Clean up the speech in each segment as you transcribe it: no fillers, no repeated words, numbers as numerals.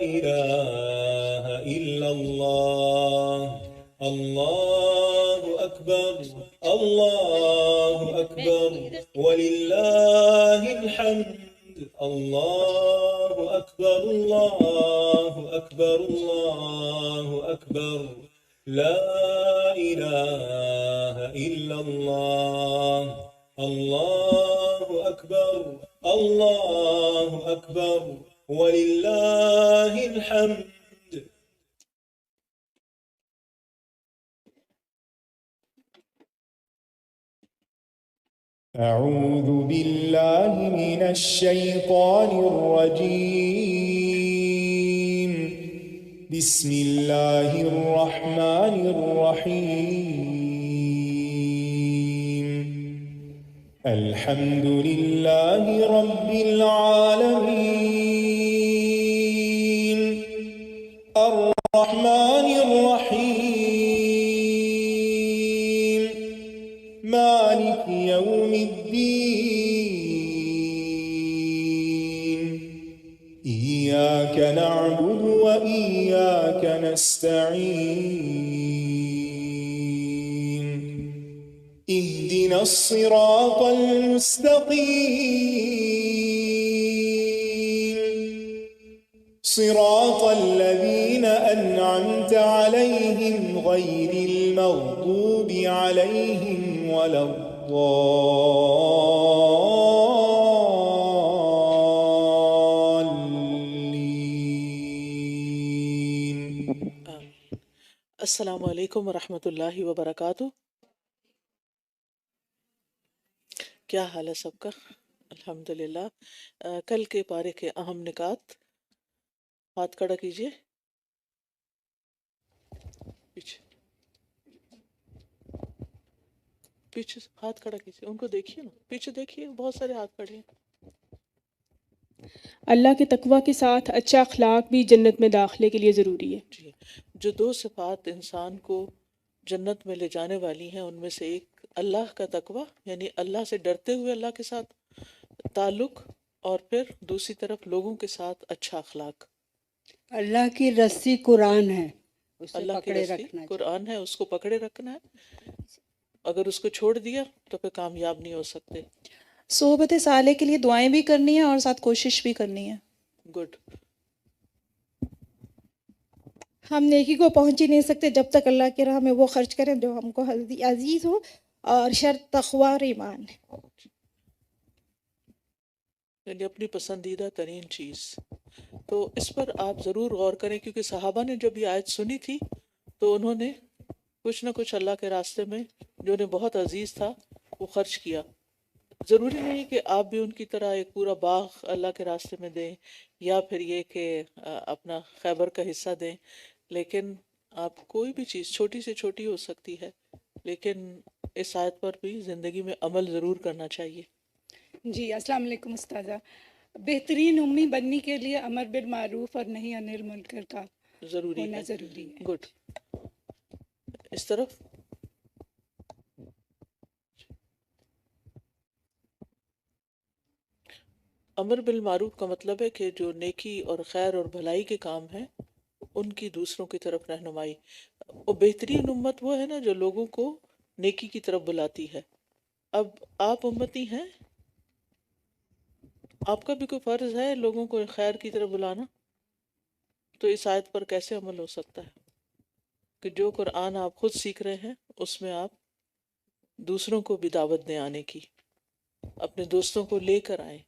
إله إلا الله الله أكبر الله أكبر ولله الحمد الله أكبر الله أكبر الله أكبر لا إله إلا الله الله أكبر الله أكبر ولله الحمد. أعوذ بالله من الشيطان الرجيم بسم الله الرحمن الرحيم الحمد لله رب العالمين الرحمن الرحيم مالك يوم الدين إياك نعبد وإياك نستعين اهدنا الصراط المستقيم صراط الذين أنعمت عليهم غير المغضوب عليهم ولا الضالين. السلام علیکم ورحمۃ اللہ وبرکاتہ. کیا حال ہے سب کا؟ الحمدللہ. کل کے پارے کے اہم نکات. ہاتھ کھڑا کیجئے. پیچھے پیچھے ہاتھ کھڑا کیجئے. ان کو دیکھیے نا، پیچھے دیکھیے، بہت سارے ہاتھ کھڑے ہیں. اللہ کے تقوی کے ساتھ اچھا اخلاق بھی جنت میں داخلے کے لیے ضروری ہے. جی، جو دو صفات انسان کو جنت میں لے جانے والی ہیں، ان میں سے ایک اللہ کا تقوی، یعنی اللہ سے ڈرتے ہوئے اللہ کے ساتھ تعلق، اور پھر دوسری طرف لوگوں کے ساتھ اچھا اخلاق. اللہ کی رسی قرآن ہے، اسے اللہ کی پکڑے رسی رکھنا چاہیے. قرآن ہے، اس کو پکڑے رکھنا ہے. اگر اس کو چھوڑ دیا تو پھر کامیاب نہیں ہو سکتے. صحبت صالح کے لیے دعائیں بھی کرنی ہیں اور ساتھ کوشش بھی کرنی ہے. گڈ. ہم نیکی کو پہنچ ہی نہیں سکتے جب تک اللہ کی راہ میں وہ خرچ کریں جو ہم کو عزیز ہو، اور شرط تقوی اور ایمان ہے. یعنی اپنی پسندیدہ ترین چیز. تو اس پر آپ ضرور غور کریں، کیونکہ صحابہ نے جب یہ آیت سنی تھی تو انہوں نے کچھ نہ کچھ اللہ کے راستے میں جو انہیں بہت عزیز تھا وہ خرچ کیا. ضروری نہیں کہ آپ بھی ان کی طرح ایک پورا باغ اللہ کے راستے میں دیں، یا پھر یہ کہ اپنا خیبر کا حصہ دیں، لیکن آپ کوئی بھی چیز چھوٹی سے چھوٹی ہو سکتی ہے، لیکن اس آیت پر بھی زندگی میں عمل ضرور کرنا چاہیے. جی السلام علیکم استاذہ. بہترین امی بننے کے لیے امر بالمعروف اور نہی عن المنکر کا ضروری ہونا ہے. ضروری ہے. گڈ. اس طرف امر بالمعروف کا مطلب ہے کہ جو نیکی اور خیر اور بھلائی کے کام ہیں ان کی دوسروں کی طرف رہنمائی. اور بہترین امت وہ ہے نا جو لوگوں کو نیکی کی طرف بلاتی ہے. اب آپ امتی ہیں، آپ کا بھی کوئی فرض ہے لوگوں کو خیر کی طرف بلانا. تو اس آیت پر کیسے عمل ہو سکتا ہے کہ جو قرآن آپ خود سیکھ رہے ہیں اس میں آپ دوسروں کو بھی دعوت دیں آنے کی، اپنے دوستوں کو لے کر آئیں.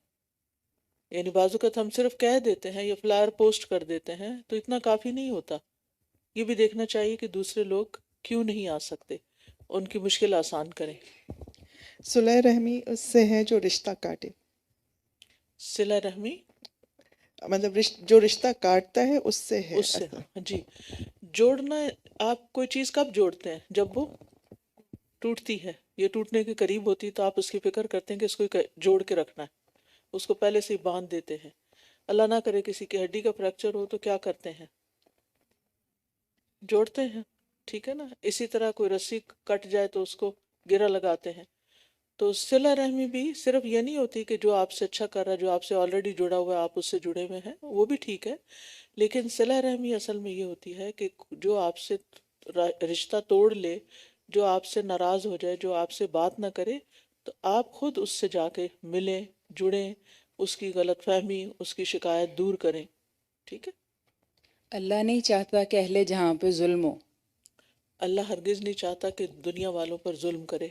یعنی بعض اوقات ہم صرف کہہ دیتے ہیں یا فلائر پوسٹ کر دیتے ہیں تو اتنا کافی نہیں ہوتا. یہ بھی دیکھنا چاہیے کہ دوسرے لوگ کیوں نہیں آ سکتے، ان کی مشکل آسان کریں. صلہ رحمی اس سے ہے جو رشتہ کاٹے. صلہ رحمی مطلب جو رشتہ کاٹتا ہے اس سے ہے. اس سے جی جوڑنا. آپ کوئی چیز کب جوڑتے ہیں؟ جب وہ ٹوٹتی ہے، یہ ٹوٹنے کے قریب ہوتی ہے تو آپ اس کی فکر کرتے ہیں کہ اس کو جوڑ کے رکھنا ہے، اس کو پہلے سے ہی باندھ دیتے ہیں. اللہ نہ کرے کسی کی ہڈی کا فریکچر ہو تو کیا کرتے ہیں؟ جوڑتے ہیں. ٹھیک ہے نا. اسی طرح کوئی رسی کٹ جائے تو اس کو گرہ لگاتے ہیں. تو صلہ رحمی بھی صرف یہ نہیں ہوتی کہ جو آپ سے اچھا کر رہا ہے، جو آپ سے آلریڈی جڑا ہوا ہے، آپ اس سے جڑے ہوئے ہیں، وہ بھی ٹھیک ہے، لیکن صلہ رحمی اصل میں یہ ہوتی ہے کہ جو آپ سے رشتہ توڑ لے، جو آپ سے ناراض ہو جائے، جو آپ سے بات نہ کرے، تو آپ خود اس سے جا کے ملیں، جڑیں، اس کی غلط فہمی، اس کی شکایت دور کریں. ٹھیک ہے. اللہ نہیں چاہتا کہ اہل جہاں پہ ظلم ہو. اللہ ہرگز نہیں چاہتا کہ دنیا والوں پر ظلم کرے.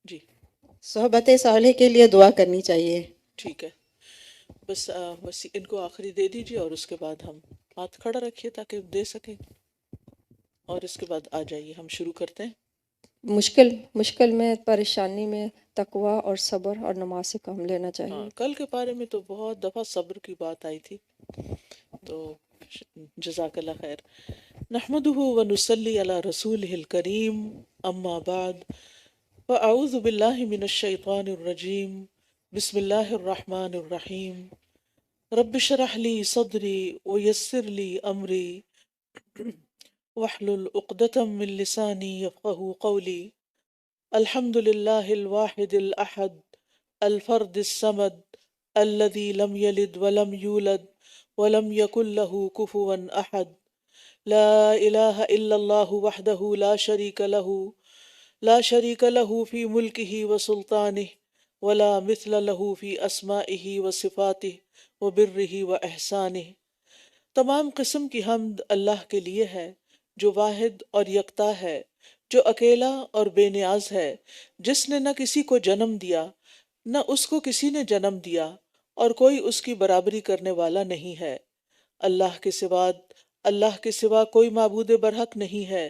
جی صحبت صالح کے لیے دعا کرنی چاہیے. ٹھیک ہے. بس ان کو آخری دے دیجیے اور اس کے بعد ہم ہاتھ کھڑا رکھیے تاکہ دے سکیں، اور اس کے بعد آ جائیے، ہم شروع کرتے ہیں. مشکل میں، پریشانی میں تقوی اور صبر اور نماز سے کام لینا چاہیے. ہاں، کل کے پارے میں تو بہت دفعہ صبر کی بات آئی تھی، تو جزاک اللہ خیر. نحمده ونصلی علی رسولہ الکریم، اما بعد، فاعوذ باللہ من الشیطان الرجیم، بسم اللہ الرحمن الرحیم. رب اشرح لی صدری ویسر لی امری واحلل عقدۃ من لسانی یفقہوا قولی. الحمد للہ الواحد الاحد الفرد الصمد الذي لم يلد ولم يولد ولم يكن له كفوا احد. لا الہ الا اللہ وحدہ لا شریک له في ملکہ وسلطانہ ولا مثل له في اسمائہ وصفاتہ وبرہ واحسانہ. تمام قسم کی حمد اللہ کے لیے ہے جو واحد اور یکتا ہے، جو اکیلا اور بے نیاز ہے، جس نے نہ کسی کو جنم دیا نہ اس کو کسی نے جنم دیا، اور کوئی اس کی برابری کرنے والا نہیں ہے. اللہ کے سوا کوئی معبود برحق نہیں ہے.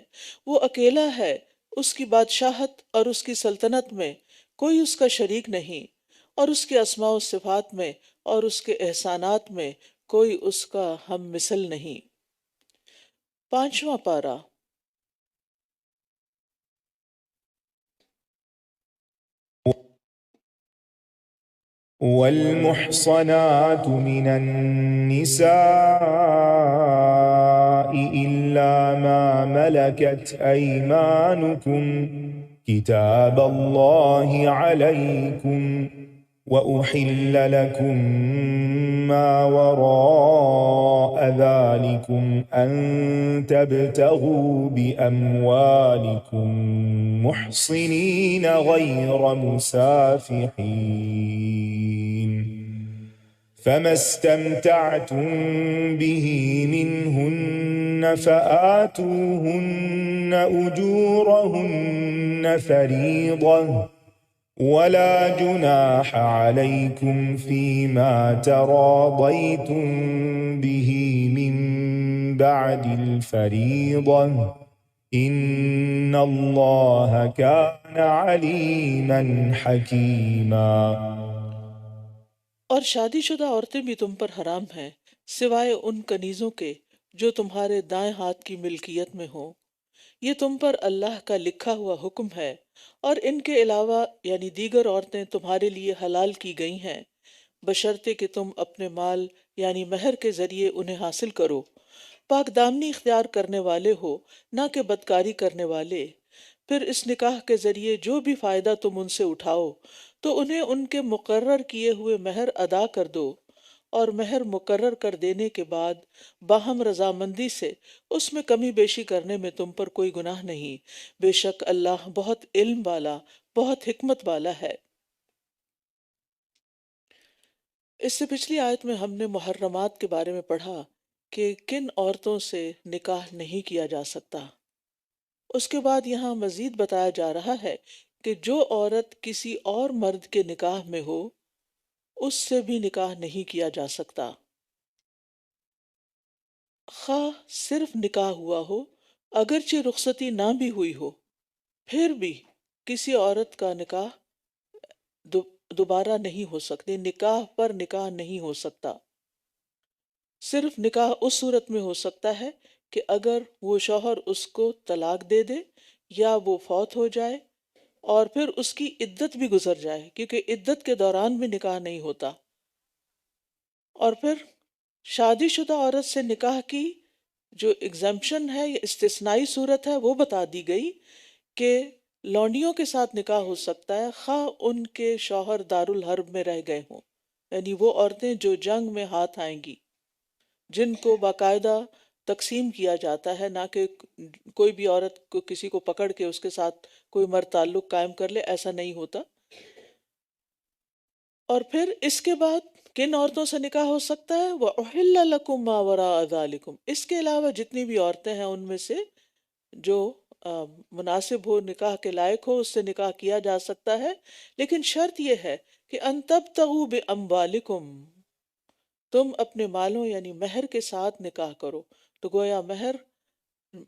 وہ اکیلا ہے، اس کی بادشاہت اور اس کی سلطنت میں کوئی اس کا شریک نہیں، اور اس کے اسماء و صفات میں اور اس کے احسانات میں کوئی اس کا ہم مثل نہیں. 5واں پارہ. والمحصنات من النساء إلا ما ملكت أيمانكم كتاب الله عليكم وأحل لكم ما وراء ذلكم أن تبتغوا بأموالكم محصنين غير مسافحين، فما استمتعتم به منهن فآتوهن أجورهن فريضة، ولا جناح عليكم فيما تراضيتم به من بعد الفريضة، إن الله كان عليما حكيما. اور شادی شدہ عورتیں بھی تم پر حرام ہیں سوائے ان کنیزوں کے جو تمہارے دائیں ہاتھ کی ملکیت میں ہوں. یہ تم پر اللہ کا لکھا ہوا حکم ہے، اور ان کے علاوہ یعنی دیگر عورتیں تمہارے لیے حلال کی گئی ہیں، بشرطے کہ تم اپنے مال یعنی مہر کے ذریعے انہیں حاصل کرو، پاک دامنی اختیار کرنے والے ہو، نہ کہ بدکاری کرنے والے. پھر اس نکاح کے ذریعے جو بھی فائدہ تم ان سے اٹھاؤ تو انہیں ان کے مقرر کیے ہوئے مہر ادا کر دو، اور مہر مقرر کر دینے کے بعد باہم رضامندی سے اس میں کمی بیشی کرنے میں تم پر کوئی گناہ نہیں. بے شک اللہ بہت علم والا، بہت حکمت والا ہے. اس سے پچھلی آیت میں ہم نے محرمات کے بارے میں پڑھا کہ کن عورتوں سے نکاح نہیں کیا جا سکتا. اس کے بعد یہاں مزید بتایا جا رہا ہے کہ جو عورت کسی اور مرد کے نکاح میں ہو اس سے بھی نکاح نہیں کیا جا سکتا، خواہ صرف نکاح ہوا ہو، اگرچہ رخصتی نہ بھی ہوئی ہو، پھر بھی کسی عورت کا نکاح دوبارہ نہیں ہو سکتے، نکاح پر نکاح نہیں ہو سکتا. صرف نکاح اس صورت میں ہو سکتا ہے کہ اگر وہ شوہر اس کو طلاق دے دے یا وہ فوت ہو جائے اور پھر اس کی عدت بھی گزر جائے، کیونکہ عدت کے دوران بھی نکاح نہیں ہوتا. اور پھر شادی شدہ عورت سے نکاح کی جو ایگزمپشن ہے یا استثنائی صورت ہے وہ بتا دی گئی کہ لونڈیوں کے ساتھ نکاح ہو سکتا ہے خواہ ان کے شوہر دارالحرب میں رہ گئے ہوں، یعنی وہ عورتیں جو جنگ میں ہاتھ آئیں گی، جن کو باقاعدہ تقسیم کیا جاتا ہے، نہ کہ کوئی بھی عورت کو کسی کو پکڑ کے اس کے ساتھ کوئی مرد تعلق قائم کر لے، ایسا نہیں ہوتا۔ اور پھر اس کے بعد کن عورتوں سے نکاح ہو سکتا ہے؟ وَأُحِلَّ لَكُم مَّا وَرَاءَ ذَلِكُم، اس کے علاوہ جتنی بھی عورتیں ہیں ان میں سے جو مناسب ہو، نکاح کے لائق ہو، اس سے نکاح کیا جا سکتا ہے، لیکن شرط یہ ہے کہ ان تبتغوا باموالکم، تم اپنے مالوں یعنی مہر کے ساتھ نکاح کرو۔ تو گویا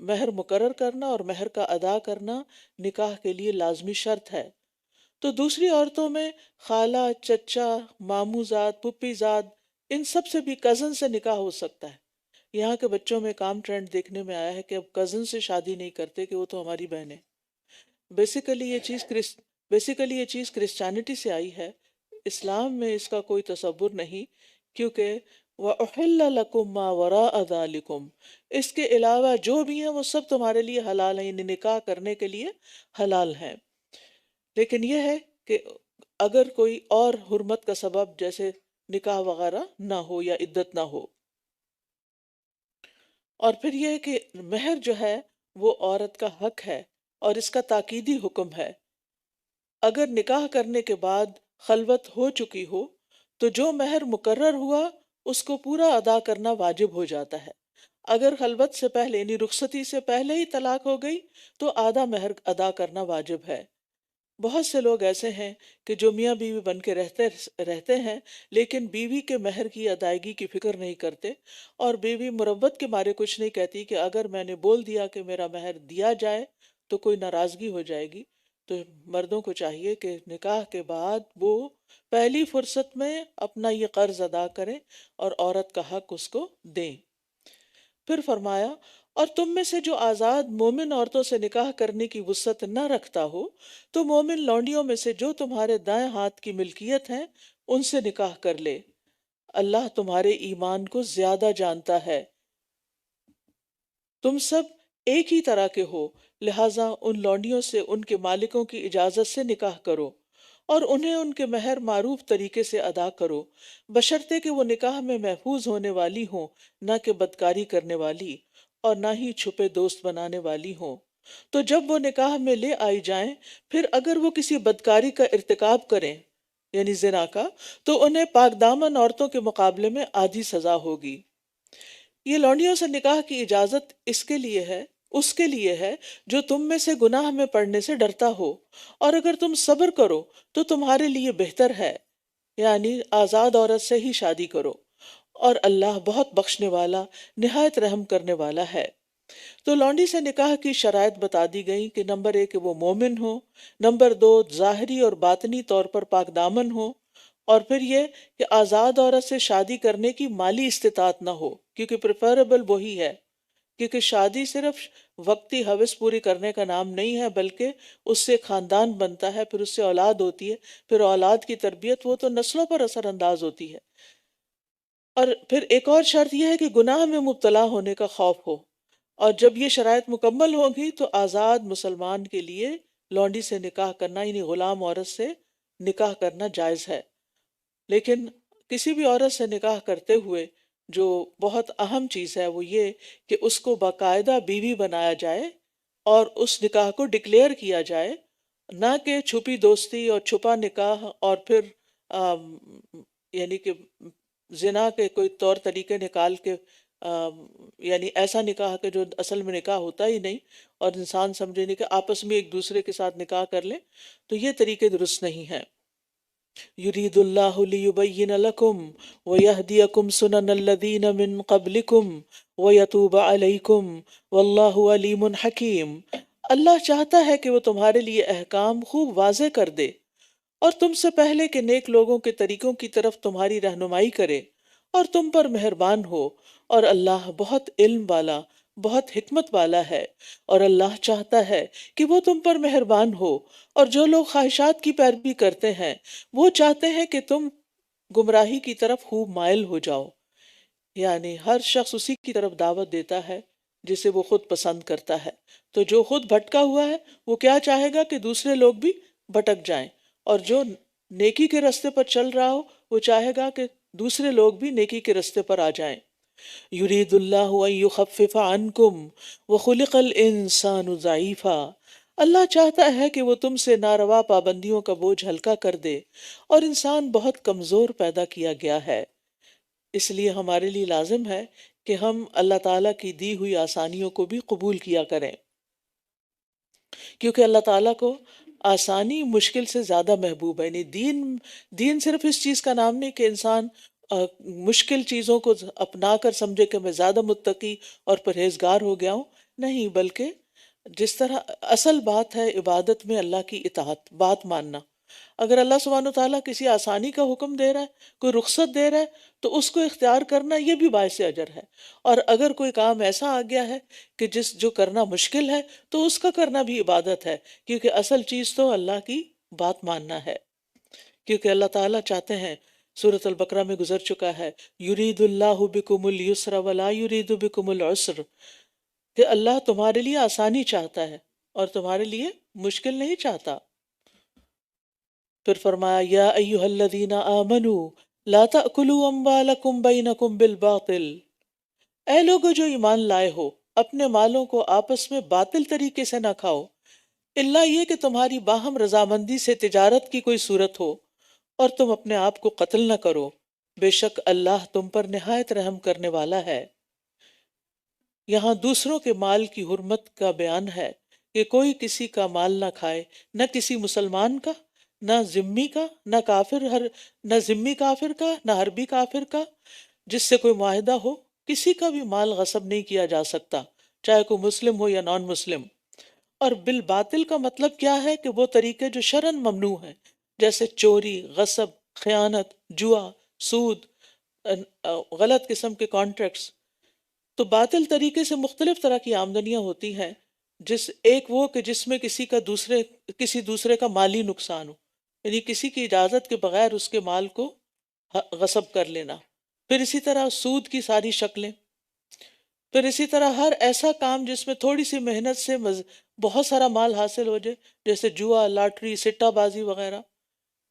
مہر مقرر کرنا اور مہر کا ادا کرنا نکاح کے لیے لازمی شرط ہے۔ تو دوسری عورتوں میں خالہ، چچا، ماموں زاد، پھپھی زاد، ان سب سے بھی کزن سے نکاح ہو سکتا ہے۔ یہاں کے بچوں میں کام ٹرینڈ دیکھنے میں آیا ہے کہ اب کزن سے شادی نہیں کرتے کہ وہ تو ہماری بہن ہے۔ بیسیکلی یہ چیز کرسچینٹی سے آئی ہے، اسلام میں اس کا کوئی تصور نہیں، کیونکہ وَأُحِلَّ لَكُم مَّا وَرَاءَ ذَلِكُم، اس کے علاوہ جو بھی ہیں وہ سب تمہارے لیے حلال ہیں، یعنی نکاح کرنے کے لیے حلال ہیں۔ لیکن یہ ہے کہ اگر کوئی اور حرمت کا سبب جیسے نکاح وغیرہ نہ ہو یا عدت نہ ہو۔ اور پھر یہ ہے کہ مہر جو ہے وہ عورت کا حق ہے اور اس کا تاکیدی حکم ہے۔ اگر نکاح کرنے کے بعد خلوت ہو چکی ہو تو جو مہر مقرر ہوا اس کو پورا ادا کرنا واجب ہو جاتا ہے۔ اگر خلوت سے پہلے یعنی رخصتی سے پہلے ہی طلاق ہو گئی تو آدھا مہر ادا کرنا واجب ہے۔ بہت سے لوگ ایسے ہیں کہ جو میاں بیوی بن کے رہتے ہیں لیکن بیوی کے مہر کی ادائیگی کی فکر نہیں کرتے، اور بیوی مروت کے مارے کچھ نہیں کہتی کہ اگر میں نے بول دیا کہ میرا مہر دیا جائے تو کوئی ناراضگی ہو جائے گی۔ تو مردوں کو چاہیے کہ نکاح کے بعد وہ پہلی فرصت میں اپنا یہ قرض ادا کریں اور عورت کا حق اس کو دیں۔ پھر فرمایا اور تم میں سے جو آزاد مومن عورتوں سے نکاح کرنے کی وسعت نہ رکھتا ہو تو مومن لونڈیوں میں سے جو تمہارے دائیں ہاتھ کی ملکیت ہیں ان سے نکاح کر لے، اللہ تمہارے ایمان کو زیادہ جانتا ہے۔ تم سب ایک ہی طرح کے ہو، لہٰذا ان لونڈیوں سے ان کے مالکوں کی اجازت سے نکاح کرو اور انہیں ان کے مہر معروف طریقے سے ادا کرو، بشرطے کہ وہ نکاح میں محفوظ ہونے والی ہوں، نہ کہ بدکاری کرنے والی اور نہ ہی چھپے دوست بنانے والی ہوں۔ تو جب وہ نکاح میں لے آئی جائیں پھر اگر وہ کسی بدکاری کا ارتکاب کریں یعنی زنا کا، تو انہیں پاک دامن عورتوں کے مقابلے میں آدھی سزا ہوگی۔ یہ لونڈیوں سے نکاح کی اجازت اس کے لیے ہے جو تم میں سے گناہ میں پڑنے سے ڈرتا ہو، اور اگر تم صبر کرو تو تمہارے لیے بہتر ہے، یعنی آزاد عورت سے ہی شادی کرو، اور اللہ بہت بخشنے والا نہایت رحم کرنے والا ہے۔ تو لونڈی سے نکاح کی شرائط بتا دی گئی کہ نمبر 1 کہ وہ مومن ہو، نمبر 2 ظاہری اور باطنی طور پر پاک دامن ہو، اور پھر یہ کہ آزاد عورت سے شادی کرنے کی مالی استطاعت نہ ہو، کیونکہ پریفریبل وہی ہے، کیونکہ شادی صرف وقتی ہوس پوری کرنے کا نام نہیں ہے، بلکہ اس سے خاندان بنتا ہے، پھر اس سے اولاد ہوتی ہے، پھر اولاد کی تربیت وہ تو نسلوں پر اثر انداز ہوتی ہے۔ اور پھر ایک اور شرط یہ ہے کہ گناہ میں مبتلا ہونے کا خوف ہو، اور جب یہ شرائط مکمل ہوگی تو آزاد مسلمان کے لیے لونڈی سے نکاح کرنا یعنی غلام عورت سے نکاح کرنا جائز ہے۔ لیکن کسی بھی عورت سے نکاح کرتے ہوئے جو بہت اہم چیز ہے وہ یہ کہ اس کو باقاعدہ بیوی بنایا جائے اور اس نکاح کو ڈکلیئر کیا جائے، نہ کہ چھپی دوستی اور چھپا نکاح اور پھر یعنی کہ زنا کے کوئی طور طریقے نکال کے یعنی ایسا نکاح کہ جو اصل میں نکاح ہوتا ہی نہیں اور انسان سمجھے نہیں کہ آپس میں ایک دوسرے کے ساتھ نکاح کر لیں، تو یہ طریقے درست نہیں ہیں۔ یرید اللہ لیبین لکم ویہدیکم سنن الذین من قبلکم ویتوب علیکم واللہ علیم حکیم۔ اللہ چاہتا ہے کہ وہ تمہارے لیے احکام خوب واضح کر دے اور تم سے پہلے کے نیک لوگوں کے طریقوں کی طرف تمہاری رہنمائی کرے اور تم پر مہربان ہو، اور اللہ بہت علم والا بہت حکمت والا ہے، اور اللہ چاہتا ہے کہ وہ تم پر مہربان ہو، اور جو لوگ خواہشات کی پیروی کرتے ہیں وہ چاہتے ہیں کہ تم گمراہی کی طرف خوب مائل ہو جاؤ، یعنی ہر شخص اسی کی طرف دعوت دیتا ہے جسے وہ خود پسند کرتا ہے۔ تو جو خود بھٹکا ہوا ہے وہ کیا چاہے گا کہ دوسرے لوگ بھی بھٹک جائیں، اور جو نیکی کے راستے پر چل رہا ہو وہ چاہے گا کہ دوسرے لوگ بھی نیکی کے راستے پر آ جائیں۔ یرید اللہ ان یخفف عنکم وخلق الانسان ضعیفا، اللہ چاہتا ہے کہ وہ تم سے ناروا پابندیوں کا بوجھ ہلکا کر دے، اور انسان بہت کمزور پیدا کیا گیا ہے۔ اس لیے ہمارے لیے لازم ہے کہ ہم اللہ تعالیٰ کی دی ہوئی آسانیوں کو بھی قبول کیا کریں، کیونکہ اللہ تعالیٰ کو آسانی مشکل سے زیادہ محبوب ہے۔ یعنی دین صرف اس چیز کا نام نہیں کہ انسان مشکل چیزوں کو اپنا کر سمجھے کہ میں زیادہ متقی اور پرہیزگار ہو گیا ہوں، نہیں، بلکہ جس طرح اصل بات ہے عبادت میں اللہ کی اطاعت، بات ماننا۔ اگر اللہ سبحانہ وتعالیٰ کسی آسانی کا حکم دے رہا ہے، کوئی رخصت دے رہا ہے، تو اس کو اختیار کرنا یہ بھی باعث اجر ہے، اور اگر کوئی کام ایسا آ گیا ہے کہ جو کرنا مشکل ہے تو اس کا کرنا بھی عبادت ہے، کیونکہ اصل چیز تو اللہ کی بات ماننا ہے۔ کیونکہ اللہ تعالیٰ چاہتے ہیں، سورۃ البقرہ میں گزر چکا ہے، یرید اللہ بکم الیسر ولا یرید بکم العسر، کہ اللہ تمہارے لیے آسانی چاہتا ہے اور تمہارے لیے مشکل نہیں چاہتا۔ پھر فرمایا یا ایھا الذین آمنوا لا تأکلوا اموالکم بینکم بالباطل، اے لوگو جو ایمان لائے ہو، اپنے مالوں کو آپس میں باطل طریقے سے نہ کھاؤ، الا یہ کہ تمہاری باہم رضامندی سے تجارت کی کوئی صورت ہو، اور تم اپنے آپ کو قتل نہ کرو، بے شک اللہ تم پر نہایت رحم کرنے والا ہے۔ یہاں دوسروں کے مال کی حرمت کا بیان ہے کہ کوئی کسی کا مال نہ کھائے، نہ کسی مسلمان کا، نہ ذمی کا، نہ ذمی کافر کا، نہ حربی کافر کا جس سے کوئی معاہدہ ہو۔ کسی کا بھی مال غصب نہیں کیا جا سکتا، چاہے کوئی مسلم ہو یا نان مسلم۔ اور بالباطل کا مطلب کیا ہے کہ وہ طریقے جو شرعاً ممنوع ہیں، جیسے چوری، غصب، خیانت، جوا، سود، غلط قسم کے کانٹریکٹس۔ تو باطل طریقے سے مختلف طرح کی آمدنیاں ہوتی ہیں، ایک وہ کہ جس میں کسی دوسرے کا مالی نقصان ہو، یعنی کسی کی اجازت کے بغیر اس کے مال کو غصب کر لینا۔ پھر اسی طرح سود کی ساری شکلیں، پھر اسی طرح ہر ایسا کام جس میں تھوڑی سی محنت سے بہت سارا مال حاصل ہو جائے، جیسے جوا، لاٹری، سٹہ بازی وغیرہ۔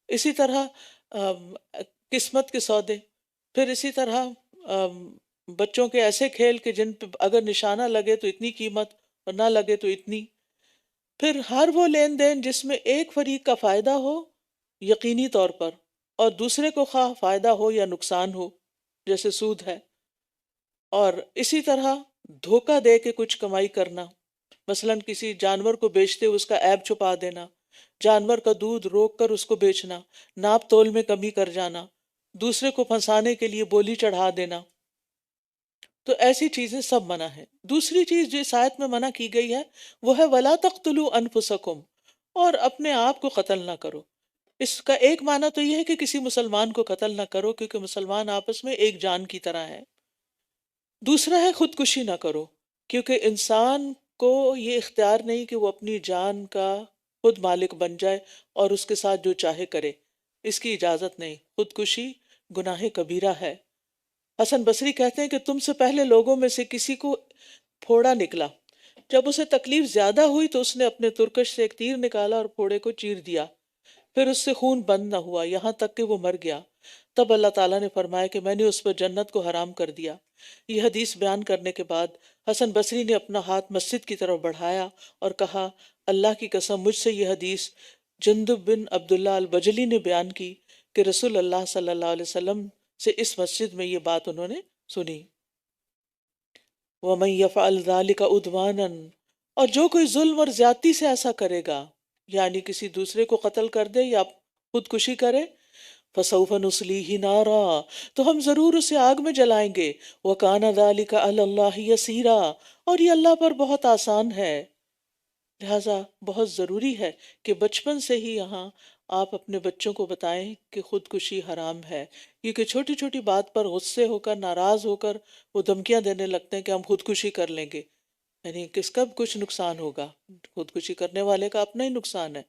اسی طرح قسمت کے سودے، پھر اسی طرح بچوں کے ایسے کھیل کہ جن پہ اگر نشانہ لگے تو اتنی قیمت اور نہ لگے تو اتنی۔ پھر ہر وہ لین دین جس میں ایک فریق کا فائدہ ہو یقینی طور پر، اور دوسرے کو خواہ فائدہ ہو یا نقصان ہو، جیسے سود ہے۔ اور اسی طرح دھوکہ دے کے کچھ کمائی کرنا، مثلا کسی جانور کو بیچتے ہوئے اس کا عیب چھپا دینا، جانور کا دودھ روک کر اس کو بیچنا، ناپ تول میں کمی کر جانا، دوسرے کو پھنسانے کے لیے بولی چڑھا دینا، تو ایسی چیزیں سب منع ہیں۔ دوسری چیز جو اس آیت میں منع کی گئی ہے وہ ہے وَلَا تَقْتُلُوا أَنفُسَكُمْ، اور اپنے آپ کو قتل نہ کرو۔ اس کا ایک معنی تو یہ ہے کہ کسی مسلمان کو قتل نہ کرو، کیونکہ مسلمان آپس میں ایک جان کی طرح ہے۔ دوسرا ہے خودکشی نہ کرو، کیونکہ انسان کو یہ اختیار نہیں کہ وہ اپنی جان کا خود مالک بن جائے اور اس کے ساتھ جو چاہے کرے، اس کی اجازت نہیں۔ خودکشی گناہ کبیرہ ہے۔ حسن بصری کہتے ہیں کہ تم سے پہلے لوگوں میں سے کسی کو پھوڑا نکلا، جب اسے تکلیف زیادہ ہوئی تو اس نے اپنے ترکش سے ایک تیر نکالا اور پھوڑے کو چیر دیا، پھر اس سے خون بند نہ ہوا یہاں تک کہ وہ مر گیا۔ تب اللہ تعالیٰ نے فرمایا کہ میں نے اس پر جنت کو حرام کر دیا۔ یہ حدیث بیان کرنے کے بعد حسن بصری نے اپنا ہاتھ مسجد کی طرف بڑھایا اور کہا، اللہ کی قسم مجھ سے یہ حدیث جندب بن عبداللہ البجلی نے بیان کی کہ رسول اللہ صلی اللہ علیہ وسلم سے اس مسجد میں یہ بات انہوں نے سنی۔ وَمَن يَفْعَلْ ذَلِكَ عُدْوَانًا، اور جو کوئی ظلم اور زیادتی سے ایسا کرے گا، یعنی کسی دوسرے کو قتل کر دے یا خودکشی کرے، فَسَوْفَ نُصْلِيهِ نَارًا، تو ہم ضرور اسے آگ میں جلائیں گے، وَكَانَ ذَلِكَ عَلَى اللَّهِ يَسِيرًا، اور یہ اللہ پر بہت آسان ہے۔ لہٰذا بہت ضروری ہے کہ بچپن سے ہی یہاں آپ اپنے بچوں کو بتائیں کہ خودکشی حرام ہے، کیونکہ چھوٹی چھوٹی بات پر غصے ہو کر، ناراض ہو کر وہ دھمکیاں دینے لگتے ہیں کہ ہم خودکشی کر لیں گے، یعنی کس کا کچھ نقصان ہوگا، خودکشی کرنے والے کا اپنا ہی نقصان ہے،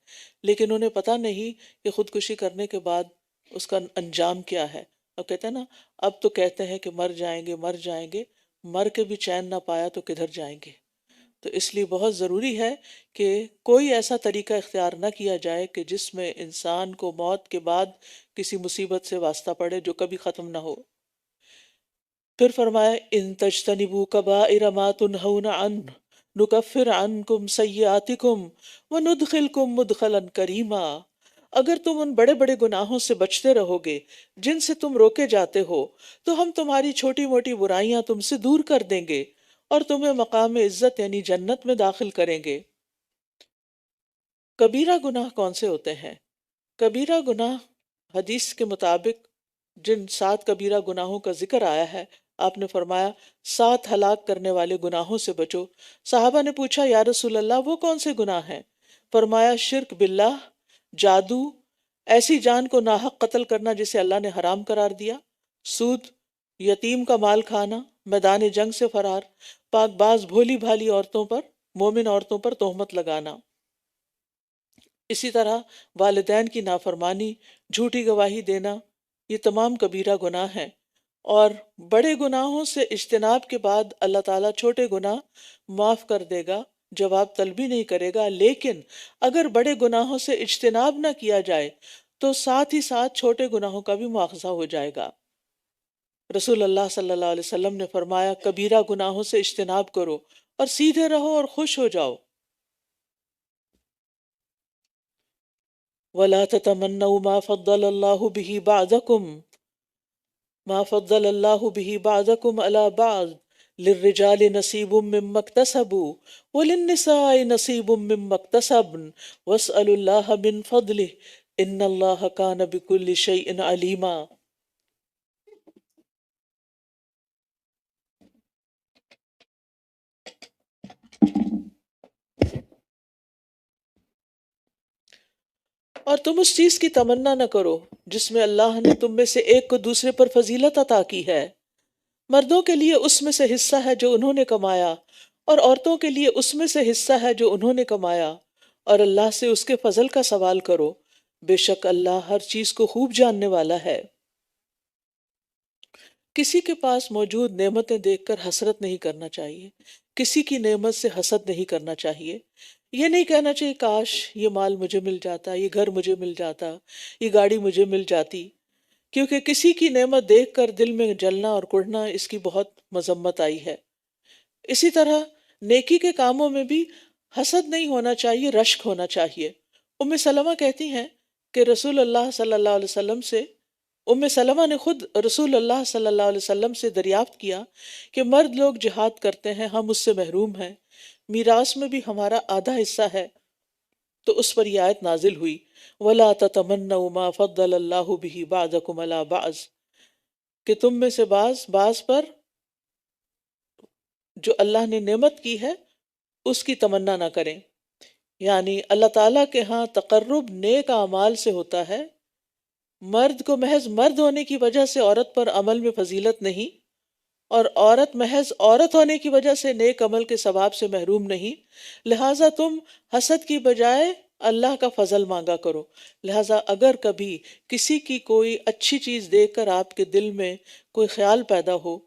لیکن انہیں پتہ نہیں کہ خودکشی کرنے کے بعد اس کا انجام کیا ہے۔ اور کہتے ہیں نا، اب تو کہتے ہیں کہ مر جائیں گے مر جائیں گے، مر کے بھی چین نہ پایا تو کدھر جائیں گے؟ تو اس لیے بہت ضروری ہے کہ کوئی ایسا طریقہ اختیار نہ کیا جائے کہ جس میں انسان کو موت کے بعد کسی مصیبت سے واسطہ پڑے جو کبھی ختم نہ ہو۔ پھر فرمایا ان تجتنبوا کبائر ما تنہون عنہ نکفر عنکم سیئاتکم وندخلکم مدخلا کریما، اگر تم ان بڑے بڑے گناہوں سے بچتے رہو گے جن سے تم روکے جاتے ہو تو ہم تمہاری چھوٹی موٹی برائیاں تم سے دور کر دیں گے اور تمہیں مقام عزت یعنی جنت میں داخل کریں گے۔ کبیرہ گناہ کون سے ہوتے ہیں؟ کبیرہ گناہ حدیث کے مطابق جن 7 کبیرہ گناہوں کا ذکر آیا ہے، آپ نے فرمایا 7 ہلاک کرنے والے گناہوں سے بچو۔ صحابہ نے پوچھا یا رسول اللہ وہ کون سے گناہ ہیں؟ فرمایا شرک باللہ، جادو، ایسی جان کو ناحق قتل کرنا جسے اللہ نے حرام قرار دیا، سود، یتیم کا مال کھانا، میدان جنگ سے فرار، پاک باز بھولی بھالی عورتوں پر، مومن عورتوں پر تہمت لگانا، اسی طرح والدین کی نافرمانی، جھوٹی گواہی دینا، یہ تمام کبیرہ گناہ ہیں۔ اور بڑے گناہوں سے اجتناب کے بعد اللہ تعالیٰ چھوٹے گناہ معاف کر دے گا، جواب طلبی نہیں کرے گا، لیکن اگر بڑے گناہوں سے اجتناب نہ کیا جائے تو ساتھ ہی ساتھ چھوٹے گناہوں کا بھی مواخذہ ہو جائے گا۔ رسول اللہ صلی اللہ علیہ وسلم نے فرمایا کبیرہ گناہوں سے اجتناب کرو اور سیدھے رہو اور خوش ہو جاؤ۔ وَلَا تَتَمَنَّوْا مَا فَضَّلَ اللَّهُ بِهِ بَعْضَكُمْ عَلَى بَعْضٍ لِلرِّجَالِ نَصِيبٌ مِّمَّا اكْتَسَبُوا وَلِلنِّسَاءِ نَصِيبٌ مِّمَّا اكْتَسَبْنَ وَاسْأَلُوا اللَّهَ مِن فَضْلِهِ إِنَّ اللَّهَ كَانَ بِكُلِّ شَيْءٍ عَلِيمًا۔ اور تم اس چیز کی تمنا نہ کرو جس میں اللہ نے تم میں سے ایک کو دوسرے پر فضیلت عطا کی ہے۔ مردوں کے لیے اس میں سے حصہ ہے جو انہوں نے کمایا، اور عورتوں کے لیے اس میں سے حصہ ہے جو انہوں نے کمایا، اور اللہ سے اس کے فضل کا سوال کرو، بے شک اللہ ہر چیز کو خوب جاننے والا ہے۔ کسی کے پاس موجود نعمتیں دیکھ کر حسرت نہیں کرنا چاہیے، کسی کی نعمت سے حسد نہیں کرنا چاہیے، یہ نہیں کہنا چاہیے کاش یہ مال مجھے مل جاتا، یہ گھر مجھے مل جاتا، یہ گاڑی مجھے مل جاتی، کیونکہ کسی کی نعمت دیکھ کر دل میں جلنا اور کڑھنا اس کی بہت مذمت آئی ہے۔ اسی طرح نیکی کے کاموں میں بھی حسد نہیں ہونا چاہیے، رشک ہونا چاہیے۔ ام سلمہ کہتی ہیں کہ رسول اللہ صلی اللہ علیہ وسلم سے ام سلمہ نے خود رسول اللہ صلی اللہ علیہ وسلم سے دریافت کیا کہ مرد لوگ جہاد کرتے ہیں، ہم اس سے محروم ہیں، میراث میں بھی ہمارا آدھا حصہ ہے، تو اس پر یہ آیت نازل ہوئی وَلَا تَتَمَنَّوْا مَا فَضَّلَ اللَّهُ بِهِ بَعْضَكُمْ عَلَى بَعْضٍ، کہ تم میں سے بعض پر جو اللہ نے نعمت کی ہے اس کی تمنا نہ کریں۔ یعنی اللہ تعالیٰ کے ہاں تقرب نیک اعمال سے ہوتا ہے، مرد کو محض مرد ہونے کی وجہ سے عورت پر عمل میں فضیلت نہیں، اور عورت محض عورت ہونے کی وجہ سے نیک عمل کے ثواب سے محروم نہیں، لہٰذا تم حسد کی بجائے اللہ کا فضل مانگا کرو۔ لہٰذا اگر کبھی کسی کی کوئی اچھی چیز دیکھ کر آپ کے دل میں کوئی خیال پیدا ہو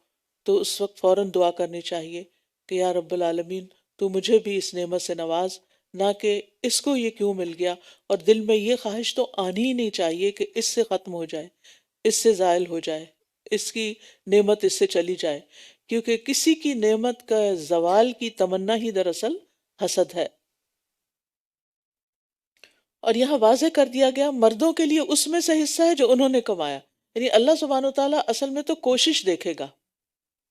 تو اس وقت فوراً دعا کرنی چاہیے کہ یا رب العالمین تو مجھے بھی اس نعمت سے نواز، نہ کہ اس کو یہ کیوں مل گیا، اور دل میں یہ خواہش تو آنی ہی نہیں چاہیے کہ اس سے ختم ہو جائے، اس سے زائل ہو جائے، اس کی نعمت اس سے چلی جائے، کیونکہ کسی کی نعمت کا زوال کی تمنا ہی دراصل حسد ہے۔ اور یہاں واضح کر دیا گیا مردوں کے لیے اس میں سے حصہ ہے جو انہوں نے کمایا، یعنی اللہ سبحانہ و تعالیٰ اصل میں تو کوشش دیکھے گا،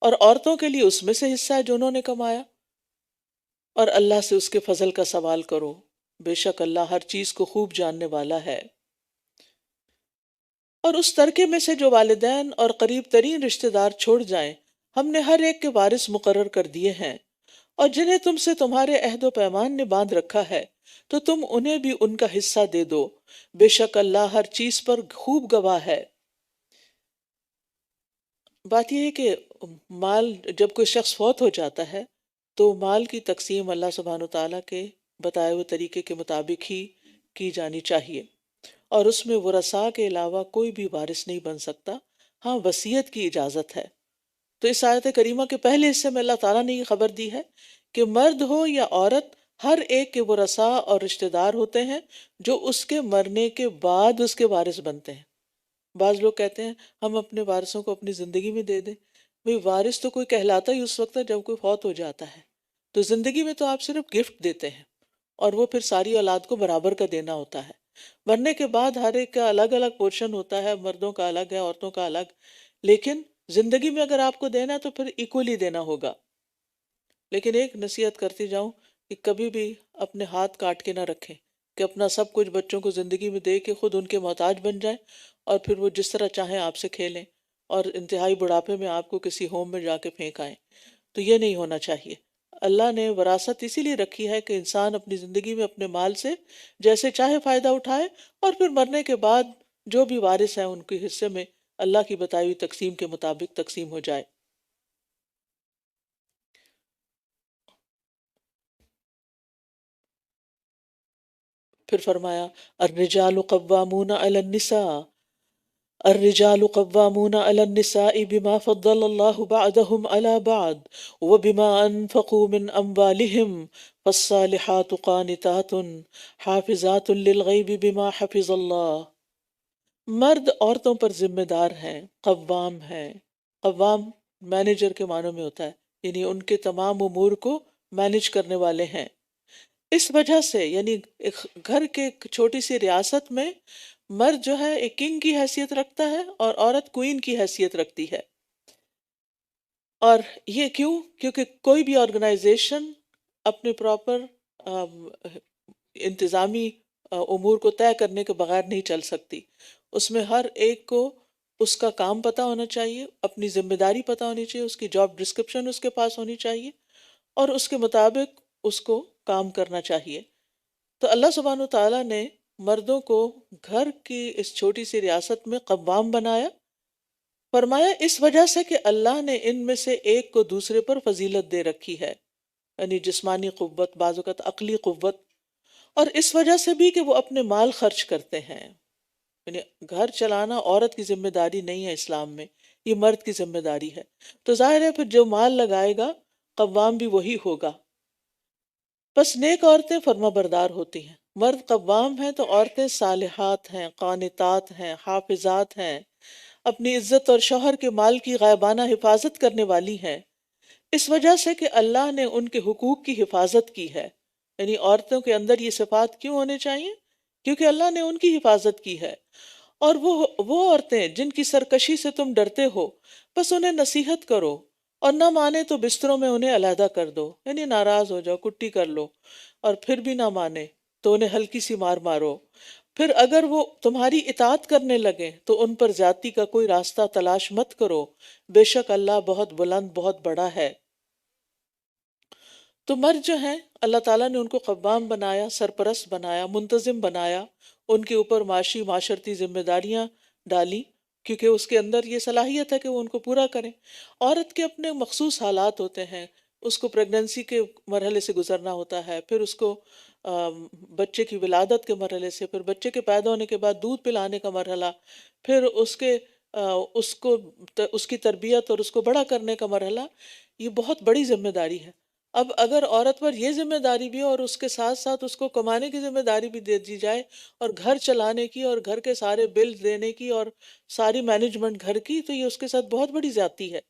اور عورتوں کے لیے اس میں سے حصہ ہے جو انہوں نے کمایا، اور اللہ سے اس کے فضل کا سوال کرو، بے شک اللہ ہر چیز کو خوب جاننے والا ہے۔ اور اس ترکے میں سے جو والدین اور قریب ترین رشتہ دار چھوڑ جائیں، ہم نے ہر ایک کے وارث مقرر کر دیے ہیں، اور جنہیں تم سے تمہارے عہد و پیمان نے باندھ رکھا ہے تو تم انہیں بھی ان کا حصہ دے دو، بے شک اللہ ہر چیز پر خوب گواہ ہے۔ بات یہ ہے کہ مال جب کوئی شخص فوت ہو جاتا ہے تو مال کی تقسیم اللہ سبحانہ وتعالیٰ کے بتائے ہوئے طریقے کے مطابق ہی کی جانی چاہیے، اور اس میں ورثاء کے علاوہ کوئی بھی وارث نہیں بن سکتا۔ ہاں وصیت کی اجازت ہے، تو اس آیت کریمہ کے پہلے حصے میں اللہ تعالیٰ نے یہ خبر دی ہے کہ مرد ہو یا عورت، ہر ایک کے ورثاء اور رشتہ دار ہوتے ہیں جو اس کے مرنے کے بعد اس کے وارث بنتے ہیں۔ بعض لوگ کہتے ہیں ہم اپنے وارثوں کو اپنی زندگی میں دے دیں۔ بھئی وارث تو کوئی کہلاتا ہی اس وقت ہے جب کوئی فوت ہو جاتا ہے، تو زندگی میں تو آپ صرف گفٹ دیتے ہیں اور وہ پھر ساری اولاد کو برابر کا دینا ہوتا ہے۔ مرنے کے بعد ہر ایک کا الگ الگ پورشن ہوتا ہے، مردوں کا الگ ہے، عورتوں کا الگ، لیکن زندگی میں اگر آپ کو دینا ہے تو پھر ایکولی دینا ہوگا۔ لیکن ایک نصیحت کرتی جاؤں کہ کبھی بھی اپنے ہاتھ کاٹ کے نہ رکھیں کہ اپنا سب کچھ بچوں کو زندگی میں دے کے خود ان کے محتاج بن جائیں اور پھر وہ جس طرح چاہیں آپ سے کھیلیں اور انتہائی بڑھاپے میں آپ کو کسی ہوم میں جا کے پھینک آئیں۔ تو یہ نہیں ہونا چاہیے۔ اللہ نے وراثت اسی لیے رکھی ہے کہ انسان اپنی زندگی میں اپنے مال سے جیسے چاہے فائدہ اٹھائے اور پھر مرنے کے بعد جو بھی وارث ہیں ان کے حصے میں اللہ کی بتائی ہوئی تقسیم کے مطابق تقسیم ہو جائے۔ پھر فرمایا الرجال قوامون علی النساء، الرجال قوامون علی النساء بما فضل اللہ بعضهم علی بعض وبما انفقوا من اموالهم فالصالحات قانتات حافظات للغیب بما حفظ اللہ۔ مرد عورتوں پر ذمہ دار ہیں، قوام ہیں۔ قوام مینیجر کے معنوں میں ہوتا ہے، یعنی ان کے تمام امور کو مینیج کرنے والے ہیں۔ اس وجہ سے یعنی ایک گھر کے ایک چھوٹی سی ریاست میں مرد جو ہے ایک کنگ کی حیثیت رکھتا ہے اور عورت کوئین کی حیثیت رکھتی ہے۔ اور یہ کیوں؟ کیونکہ کوئی بھی آرگنائزیشن اپنے پراپر انتظامی امور کو طے کرنے کے بغیر نہیں چل سکتی۔ اس میں ہر ایک کو اس کا کام پتہ ہونا چاہیے، اپنی ذمہ داری پتہ ہونی چاہیے، اس کی جاب ڈسکرپشن اس کے پاس ہونی چاہیے اور اس کے مطابق اس کو کام کرنا چاہیے۔ تو اللہ سبحانہ وتعالیٰ نے مردوں کو گھر کی اس چھوٹی سی ریاست میں قوام بنایا، فرمایا اس وجہ سے کہ اللہ نے ان میں سے ایک کو دوسرے پر فضیلت دے رکھی ہے، یعنی جسمانی قوت، بعض اوقات عقلی قوت، اور اس وجہ سے بھی کہ وہ اپنے مال خرچ کرتے ہیں۔ یعنی گھر چلانا عورت کی ذمہ داری نہیں ہے اسلام میں، یہ مرد کی ذمہ داری ہے۔ تو ظاہر ہے پھر جو مال لگائے گا قوام بھی وہی ہوگا۔ بس نیک عورتیں فرما بردار ہوتی ہیں، مرد قوام ہیں تو عورتیں صالحات ہیں، قانتات ہیں، حافظات ہیں، اپنی عزت اور شوہر کے مال کی غائبانہ حفاظت کرنے والی ہیں، اس وجہ سے کہ اللہ نے ان کے حقوق کی حفاظت کی ہے۔ یعنی عورتوں کے اندر یہ صفات کیوں ہونے چاہیے؟ کیونکہ اللہ نے ان کی حفاظت کی ہے۔ اور وہ عورتیں جن کی سرکشی سے تم ڈرتے ہو، بس انہیں نصیحت کرو، اور نہ مانے تو بستروں میں انہیں علیحدہ کر دو، یعنی ناراض ہو جاؤ، کٹی کر لو، اور پھر بھی نہ مانے تو انہیں ہلکی سی مار مارو۔ پھر اگر وہ تمہاری اطاعت کرنے لگے تو ان پر زیادتی کا کوئی راستہ تلاش مت کرو، بے شک اللہ بہت بلند، بہت بڑا ہے۔ تو مرد جو ہیں اللہ تعالیٰ نے ان کو قوام بنایا، سرپرست بنایا، منتظم بنایا، ان کے اوپر معاشی معاشرتی ذمہ داریاں ڈالی، کیونکہ اس کے اندر یہ صلاحیت ہے کہ وہ ان کو پورا کریں۔ عورت کے اپنے مخصوص حالات ہوتے ہیں، اس کو پریگننسی کے مرحلے سے گزرنا ہوتا ہے، پھر اس کو بچے کی ولادت کے مرحلے سے، پھر بچے کے پیدا ہونے کے بعد دودھ پلانے کا مرحلہ، پھر اس کی تربیت اور اس کو بڑا کرنے کا مرحلہ، یہ بہت بڑی ذمہ داری ہے۔ اب اگر عورت پر یہ ذمہ داری بھی اور اس کے ساتھ ساتھ اس کو کمانے کی ذمہ داری بھی دے دی جائے اور گھر چلانے کی اور گھر کے سارے بل دینے کی اور ساری مینجمنٹ گھر کی، تو یہ اس کے ساتھ بہت بڑی زیادتی ہے۔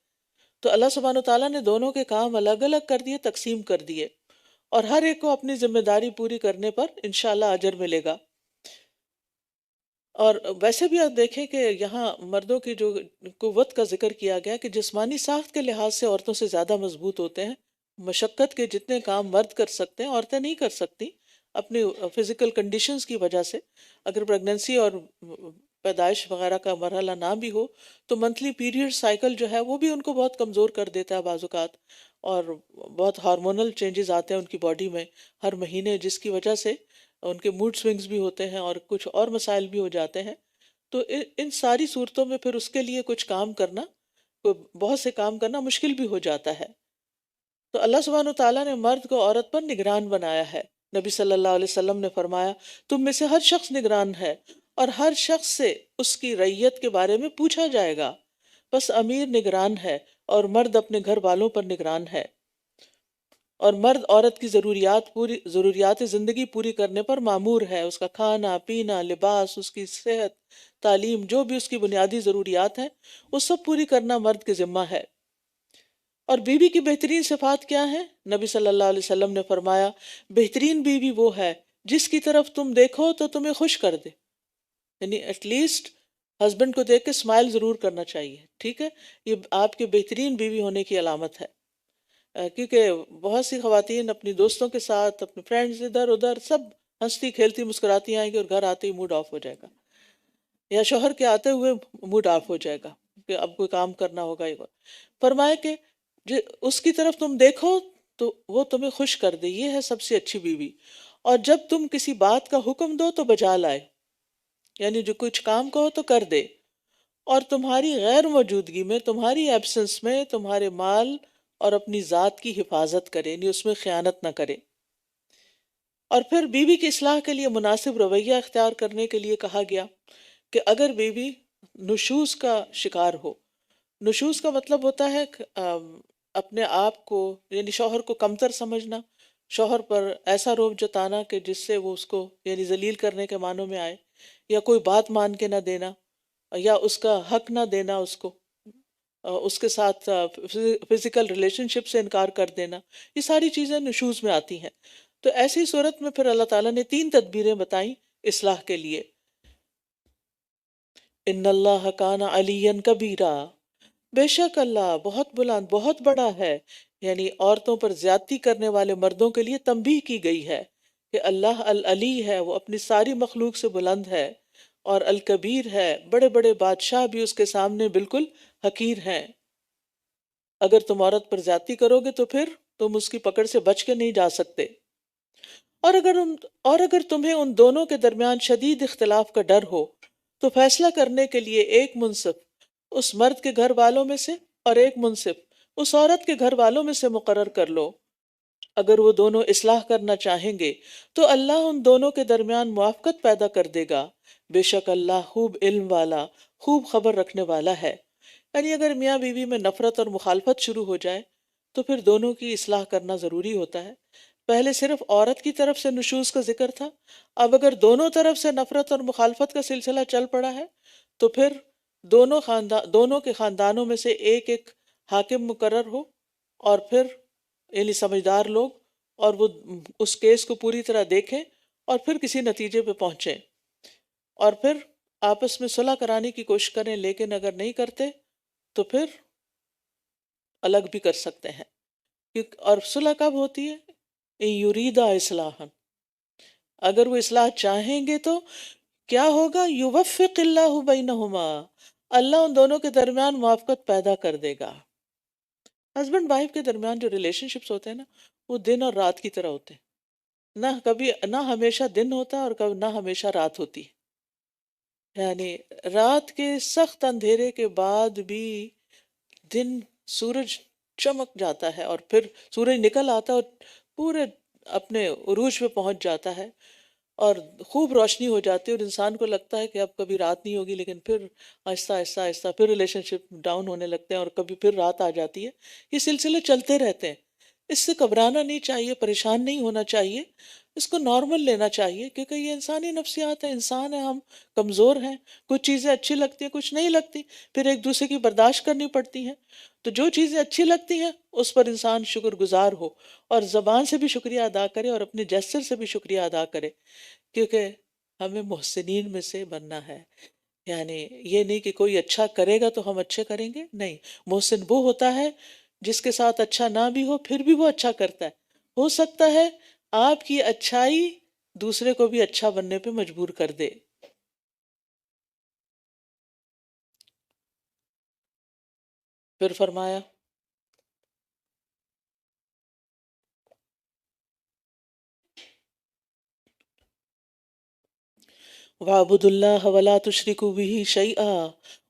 تو اللہ سبحانہ وتعالیٰ نے دونوں کے کام الگ الگ کر دیے، تقسیم کر دیے، اور ہر ایک کو اپنی ذمہ داری پوری کرنے پر انشاءاللہ اجر ملے گا۔ اور ویسے بھی آپ دیکھیں کہ یہاں مردوں کی جو قوت کا ذکر کیا گیا کہ جسمانی ساخت کے لحاظ سے عورتوں سے زیادہ مضبوط ہوتے ہیں۔ مشقت کے جتنے کام مرد کر سکتے ہیں عورتیں نہیں کر سکتی اپنی فزیکل کنڈیشنز کی وجہ سے۔ اگر پریگننسی اور پیدائش وغیرہ کا مرحلہ نہ بھی ہو تو منتھلی پیریڈ سائیکل جو ہے وہ بھی ان کو بہت کمزور کر دیتا ہے بعض اوقات، اور بہت ہارمونل چینجز آتے ہیں ان کی باڈی میں ہر مہینے، جس کی وجہ سے ان کے موڈ سوئنگز بھی ہوتے ہیں اور کچھ اور مسائل بھی ہو جاتے ہیں۔ تو ان ساری صورتوں میں پھر اس کے لیے کچھ کام کرنا، بہت سے کام کرنا مشکل بھی ہو جاتا ہے۔ تو اللہ سبحانہ وتعالیٰ نے مرد کو عورت پر نگران بنایا ہے۔ نبی صلی اللہ علیہ وسلم نے فرمایا تم میں سے ہر شخص نگران ہے اور ہر شخص سے اس کی رعیت کے بارے میں پوچھا جائے گا، بس امیر نگران ہے اور مرد اپنے گھر والوں پر نگران ہے، اور مرد عورت کی ضروریات زندگی پوری کرنے پر مامور ہے، اس کا کھانا پینا، لباس، اس کی صحت، تعلیم، جو بھی اس کی بنیادی ضروریات ہیں وہ سب پوری کرنا مرد کے ذمہ ہے۔ اور بیوی کی بہترین صفات کیا ہیں؟ نبی صلی اللہ علیہ وسلم نے فرمایا بہترین بیوی وہ ہے جس کی طرف تم دیکھو تو تمہیں خوش کر دے، یعنی ایٹ لیسٹ ہسبینڈ کو دیکھ کے اسمائل ضرور کرنا چاہیے، ٹھیک ہے؟ یہ آپ کے بہترین بیوی ہونے کی علامت ہے، کیونکہ بہت سی خواتین اپنی دوستوں کے ساتھ، اپنے فرینڈز ادھر ادھر سب ہنستی کھیلتی مسکراتی آئیں گی اور گھر آتے ہی موڈ آف ہو جائے گا، یا شوہر کے آتے ہوئے موڈ آف ہو جائے گا کہ اب کوئی کام کرنا ہوگا۔ فرمایا کہ اس کی طرف تم دیکھو تو وہ تمہیں خوش کر دے، یہ ہے سب سے اچھی بیوی۔ اور جب تم کسی بات کا حکم دو تو بجا لائے، یعنی جو کچھ کام کہو تو کر دے، اور تمہاری غیر موجودگی میں، تمہاری ایبسنس میں تمہارے مال اور اپنی ذات کی حفاظت کرے، یعنی اس میں خیانت نہ کرے۔ اور پھر بیوی کی اصلاح کے لیے مناسب رویہ اختیار کرنے کے لیے کہا گیا کہ اگر بیوی نشوز کا شکار ہو، نشوز کا مطلب ہوتا ہے اپنے آپ کو، یعنی شوہر کو کمتر سمجھنا، شوہر پر ایسا روب جتانا کہ جس سے وہ اس کو یعنی ذلیل کرنے کے معنوں میں آئے، یا کوئی بات مان کے نہ دینا، یا اس کا حق نہ دینا، اس کے ساتھ فزیکل ریلیشن شپ سے انکار کر دینا، یہ ساری چیزیں نشوز میں آتی ہیں۔ تو ایسی صورت میں پھر اللہ تعالیٰ نے 3 تدبیریں بتائیں اصلاح کے لیے۔ ان اللہ کان علیا کبیرا، بے شک اللہ بہت بلند بہت بڑا ہے، یعنی عورتوں پر زیادتی کرنے والے مردوں کے لیے تنبیہ کی گئی ہے کہ اللہ العلی ہے، وہ اپنی ساری مخلوق سے بلند ہے، اور الکبیر ہے، بڑے بڑے بادشاہ بھی اس کے سامنے بالکل حقیر ہیں۔ اگر تم عورت پر زیادتی کرو گے تو پھر تم اس کی پکڑ سے بچ کے نہیں جا سکتے۔ اور اگر تمہیں ان دونوں کے درمیان شدید اختلاف کا ڈر ہو تو فیصلہ کرنے کے لیے ایک منصف اس مرد کے گھر والوں میں سے اور ایک منصف اس عورت کے گھر والوں میں سے مقرر کر لو۔ اگر وہ دونوں اصلاح کرنا چاہیں گے تو اللہ ان دونوں کے درمیان موافقت پیدا کر دے گا، بے شک اللہ خوب علم والا، خوب خبر رکھنے والا ہے۔ یعنی اگر میاں بیوی میں نفرت اور مخالفت شروع ہو جائے تو پھر دونوں کی اصلاح کرنا ضروری ہوتا ہے۔ پہلے صرف عورت کی طرف سے نشوز کا ذکر تھا، اب اگر دونوں طرف سے نفرت اور مخالفت کا سلسلہ چل پڑا ہے تو پھر دونوں کے خاندانوں میں سے ایک حاکم مقرر ہو، اور پھر یعنی سمجھدار لوگ، اور وہ اس کیس کو پوری طرح دیکھیں اور پھر کسی نتیجے پہ پہنچیں، اور پھر آپس میں صلح کرانے کی کوشش کریں، لیکن اگر نہیں کرتے تو پھر الگ بھی کر سکتے ہیں۔ اور صلح کب ہوتی ہے؟ یریدا اصلاحا، اگر وہ اصلاح چاہیں گے تو کیا ہوگا؟ یوفق اللہ بینہما، اللہ ان دونوں کے درمیان موافقت پیدا کر دے گا۔ ہسبینڈ وائف کے درمیان جو ریلیشن شپس ہوتے ہیں نا، وہ دن اور رات کی طرح ہوتے ہیں، نہ ہمیشہ دن ہوتا ہے اور نہ ہمیشہ رات ہوتی ہے، یعنی رات کے سخت اندھیرے کے بعد بھی دن سورج چمک جاتا ہے، اور پھر سورج نکل آتا ہے اور پورے اپنے عروج پہ پہنچ جاتا ہے اور خوب روشنی ہو جاتی ہے، اور انسان کو لگتا ہے کہ اب کبھی رات نہیں ہوگی، لیکن پھر آہستہ آہستہ آہستہ پھر ریلیشن شپ ڈاؤن ہونے لگتے ہیں اور کبھی پھر رات آ جاتی ہے۔ یہ سلسلے چلتے رہتے ہیں، اس سے گھبرانا نہیں چاہیے، پریشان نہیں ہونا چاہیے، اس کو نارمل لینا چاہیے، کیونکہ یہ انسانی نفسیات ہے، انسان ہے، ہم کمزور ہیں، کچھ چیزیں اچھی لگتی ہیں کچھ نہیں لگتی، پھر ایک دوسرے کی برداشت کرنی پڑتی ہیں۔ تو جو چیزیں اچھی لگتی ہیں اس پر انسان شکر گزار ہو، اور زبان سے بھی شکریہ ادا کرے اور اپنے جسر سے بھی شکریہ ادا کرے، کیونکہ ہمیں محسنین میں سے بننا ہے۔ یعنی یہ نہیں کہ کوئی اچھا کرے گا تو ہم اچھے کریں گے، نہیں، محسن وہ ہوتا ہے جس کے ساتھ اچھا نہ بھی ہو پھر بھی وہ اچھا کرتا ہے۔ ہو سکتا ہے آپ کی اچھائی دوسرے کو بھی اچھا بننے پہ مجبور کر دے۔ پھر فرمایا وَاعْبُدُوا اللَّهَ وَلَا تُشْرِكُوا بِهِ شَيْئًا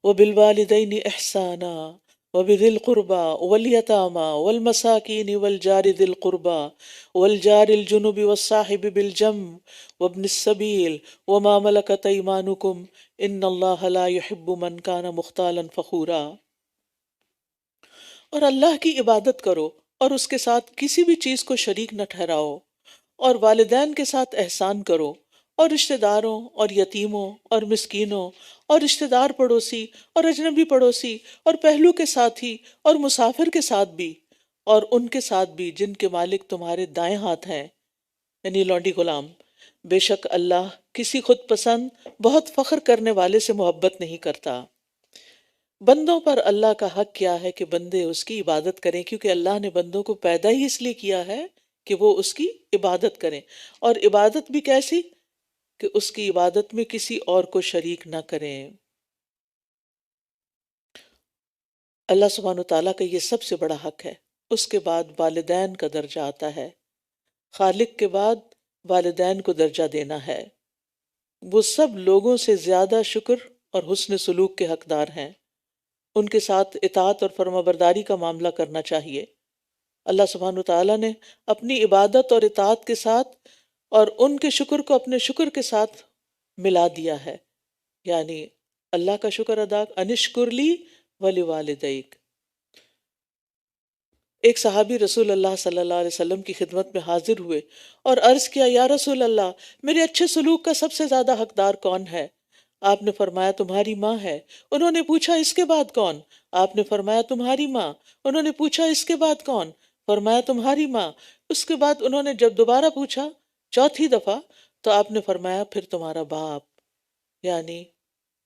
وَبِالْوَالِدَيْنِ إِحْسَانًا وَبِذِي الْقُرْبَى وَالْيَتَامَى وَالْمَسَاكِينِ وَالْجَارِ ذِي الْقُرْبَى وَالْجَارِ الْجُنُبِ وَالصَّاحِبِ بِالْجَنبِ وَابْنِ السَّبِيلِ وَمَا مَلَكَتْ أَيْمَانُكُمْ إِنَّ اللَّهَ لَا يُحِبُّ مَنْ كَانَ مُخْتَالًا فَخُورًا۔ اور اللہ کی عبادت کرو اور اس کے ساتھ کسی بھی چیز کو شریک نہ ٹھہراؤ، اور والدین کے ساتھ احسان کرو، اور رشتہ داروں اور یتیموں اور مسکینوں اور رشتہ دار پڑوسی اور اجنبی پڑوسی اور پہلو کے ساتھی اور مسافر کے ساتھ بھی، اور ان کے ساتھ بھی جن کے مالک تمہارے دائیں ہاتھ ہیں، یعنی لونڈی غلام۔ بے شک اللہ کسی خود پسند بہت فخر کرنے والے سے محبت نہیں کرتا۔ بندوں پر اللہ کا حق کیا ہے کہ بندے اس کی عبادت کریں، کیونکہ اللہ نے بندوں کو پیدا ہی اس لیے کیا ہے کہ وہ اس کی عبادت کریں، اور عبادت بھی کیسی کہ اس کی عبادت میں کسی اور کو شریک نہ کریں۔ اللہ سبحانہ وتعالیٰ کا یہ سب سے بڑا حق ہے۔ اس کے بعد والدین کا درجہ آتا ہے، خالق کے بعد والدین کو درجہ دینا ہے۔ وہ سب لوگوں سے زیادہ شکر اور حسن سلوک کے حقدار ہیں، ان کے ساتھ اطاعت اور فرما برداری کا معاملہ کرنا چاہیے۔ اللہ سبحانہ وتعالیٰ نے اپنی عبادت اور اطاعت کے ساتھ اور ان کے شکر کو اپنے شکر کے ساتھ ملا دیا ہے، یعنی اللہ کا شکر ادا، انشکر لی ولی والدیک۔ ایک صحابی رسول اللہ صلی اللہ علیہ وسلم کی خدمت میں حاضر ہوئے اور عرض کیا، یا رسول اللہ، میرے اچھے سلوک کا سب سے زیادہ حقدار کون ہے؟ آپ نے فرمایا تمہاری ماں ہے۔ انہوں نے پوچھا اس کے بعد کون؟ آپ نے فرمایا تمہاری ماں۔ انہوں نے پوچھا اس کے بعد کون؟ فرمایا تمہاری ماں۔ اس کے بعد انہوں نے جب دوبارہ پوچھا چوتھی دفعہ تو آپ نے فرمایا پھر تمہارا باپ، یعنی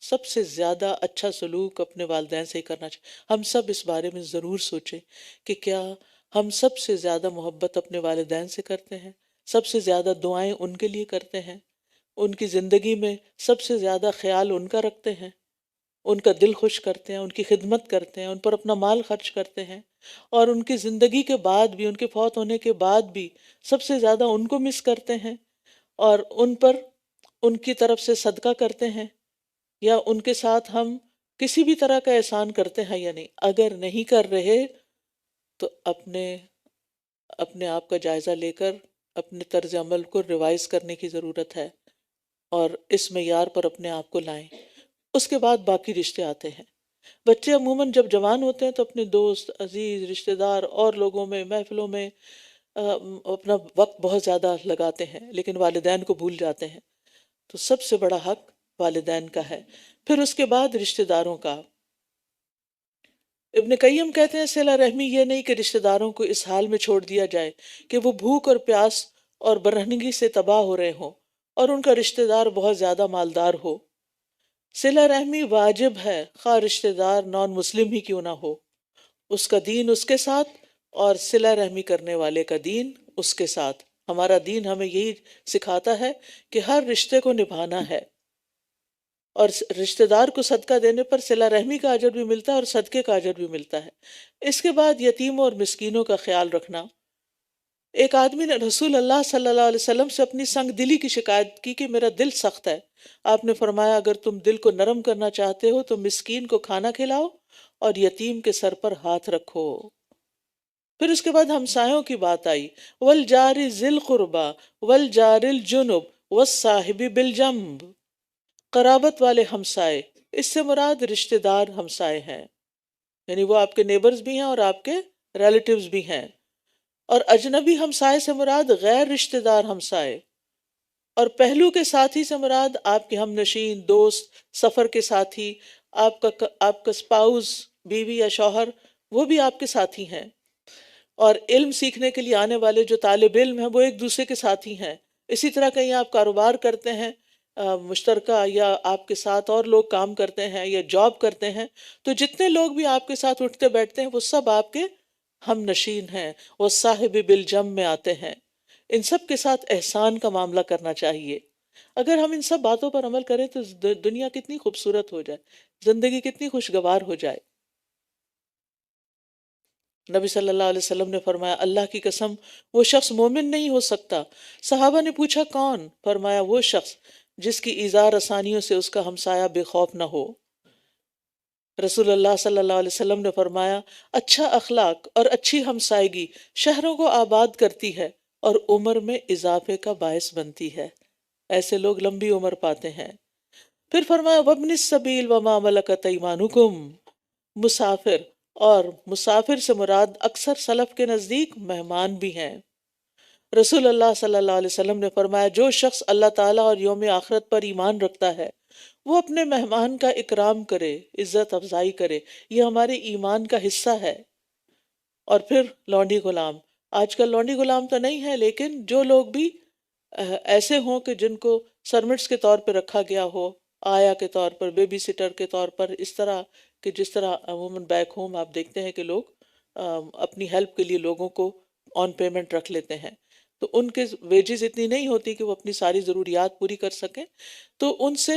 سب سے زیادہ اچھا سلوک اپنے والدین سے ہی کرنا چاہیے۔ ہم سب اس بارے میں ضرور سوچیں کہ کیا ہم سب سے زیادہ محبت اپنے والدین سے کرتے ہیں، سب سے زیادہ دعائیں ان کے لیے کرتے ہیں، ان کی زندگی میں سب سے زیادہ خیال ان کا رکھتے ہیں، ان کا دل خوش کرتے ہیں، ان کی خدمت کرتے ہیں، ان پر اپنا مال خرچ کرتے ہیں، اور ان کی زندگی کے بعد بھی، ان کے فوت ہونے کے بعد بھی سب سے زیادہ ان کو مس کرتے ہیں، اور ان پر ان کی طرف سے صدقہ کرتے ہیں، یا ان کے ساتھ ہم کسی بھی طرح کا احسان کرتے ہیں یا نہیں۔ اگر نہیں کر رہے تو اپنے آپ کا جائزہ لے کر اپنے طرز عمل کو ریوائز کرنے کی ضرورت ہے، اور اس معیار پر اپنے آپ کو لائیں۔ اس کے بعد باقی رشتے آتے ہیں۔ بچے عموماً جب جوان ہوتے ہیں تو اپنے دوست، عزیز، رشتہ دار اور لوگوں میں، محفلوں میں اپنا وقت بہت زیادہ لگاتے ہیں، لیکن والدین کو بھول جاتے ہیں۔ تو سب سے بڑا حق والدین کا ہے۔ پھر اس کے بعد رشتہ داروں کا۔ ابن قیم کہتے ہیں صلہ رحمی یہ نہیں کہ رشتہ داروں کو اس حال میں چھوڑ دیا جائے کہ وہ بھوک اور پیاس اور برہنگی سے تباہ ہو رہے ہوں اور ان کا رشتہ دار بہت زیادہ مالدار ہو۔ صلہ رحمی واجب ہے، خواہ رشتہ دار نان مسلم ہی کیوں نہ ہو۔ اس کا دین اس کے ساتھ اور صلہ رحمی کرنے والے کا دین اس کے ساتھ۔ ہمارا دین ہمیں یہی سکھاتا ہے کہ ہر رشتے کو نبھانا ہے، اور رشتہ دار کو صدقہ دینے پر صلہ رحمی کا اجر بھی ملتا ہے اور صدقے کا اجر بھی ملتا ہے۔ اس کے بعد یتیموں اور مسکینوں کا خیال رکھنا۔ ایک آدمی نے رسول اللہ صلی اللہ علیہ وسلم سے اپنی سنگ دلی کی شکایت کی کہ میرا دل سخت ہے۔ آپ نے فرمایا اگر تم دل کو نرم کرنا چاہتے ہو تو مسکین کو کھانا کھلاؤ اور یتیم کے سر پر ہاتھ رکھو۔ پھر اس کے بعد ہمسایوں کی بات آئی، والجار ذی القربى والجار الجنب والصاحب بالجنب۔ قرابت والے ہمسائے، اس سے مراد رشتہ دار ہمسائے ہیں، یعنی وہ آپ کے نیبرز بھی ہیں اور آپ کے ریلیٹیوز بھی ہیں۔ اور اجنبی ہمسائے سے مراد غیر رشتہ دار ہمسائے، اور پہلو کے ساتھی سے مراد آپ کے ہم نشین، دوست، سفر کے ساتھی، آپ کا اسپاؤس، بیوی یا شوہر، وہ بھی آپ کے ساتھی ہیں۔ اور علم سیکھنے کے لیے آنے والے جو طالب علم ہیں وہ ایک دوسرے کے ساتھی ہیں۔ اسی طرح کہیں آپ کاروبار کرتے ہیں مشترکہ، یا آپ کے ساتھ اور لوگ کام کرتے ہیں یا جاب کرتے ہیں، تو جتنے لوگ بھی آپ کے ساتھ اٹھتے بیٹھتے ہیں وہ سب آپ کے ہم نشین ہیں، وہ صاحب بالجم میں آتے ہیں۔ ان سب کے ساتھ احسان کا معاملہ کرنا چاہیے۔ اگر ہم ان سب باتوں پر عمل کریں تو دنیا کتنی خوبصورت ہو جائے، زندگی کتنی خوشگوار ہو جائے۔ نبی صلی اللہ علیہ وسلم نے فرمایا اللہ کی قسم وہ شخص مومن نہیں ہو سکتا۔ صحابہ نے پوچھا کون؟ فرمایا وہ شخص جس کی ایذا رسانیوں سے اس کا ہمسایہ بے خوف نہ ہو۔ رسول اللہ صلی اللہ علیہ وسلم نے فرمایا اچھا اخلاق اور اچھی ہمسائیگی شہروں کو آباد کرتی ہے اور عمر میں اضافے کا باعث بنتی ہے، ایسے لوگ لمبی عمر پاتے ہیں۔ پھر فرمایا وابن السبیل وما ملکت ایمانکم، مسافر اور مسافر سے مراد اکثر سلف کے نزدیک مہمان بھی ہیں۔ رسول اللہ صلی اللہ علیہ وسلم نے فرمایا جو شخص اللہ تعالیٰ اور یوم آخرت پر ایمان رکھتا ہے وہ اپنے مہمان کا اکرام کرے، عزت افزائی کرے، یہ ہمارے ایمان کا حصہ ہے۔ اور پھر لونڈی غلام، آج کل لونڈی غلام تو نہیں ہے، لیکن جو لوگ بھی ایسے ہوں کہ جن کو سرمٹس کے طور پہ رکھا گیا ہو، آیا کے طور پر، بیبی سٹر کے طور پر، اس طرح کہ جس طرح عموماً بیک ہوم آپ دیکھتے ہیں کہ لوگ اپنی ہیلپ کے لیے لوگوں کو آن پیمنٹ رکھ لیتے ہیں، تو ان کے ویجز اتنی نہیں ہوتی کہ وہ اپنی ساری ضروریات پوری کر سکیں، تو ان سے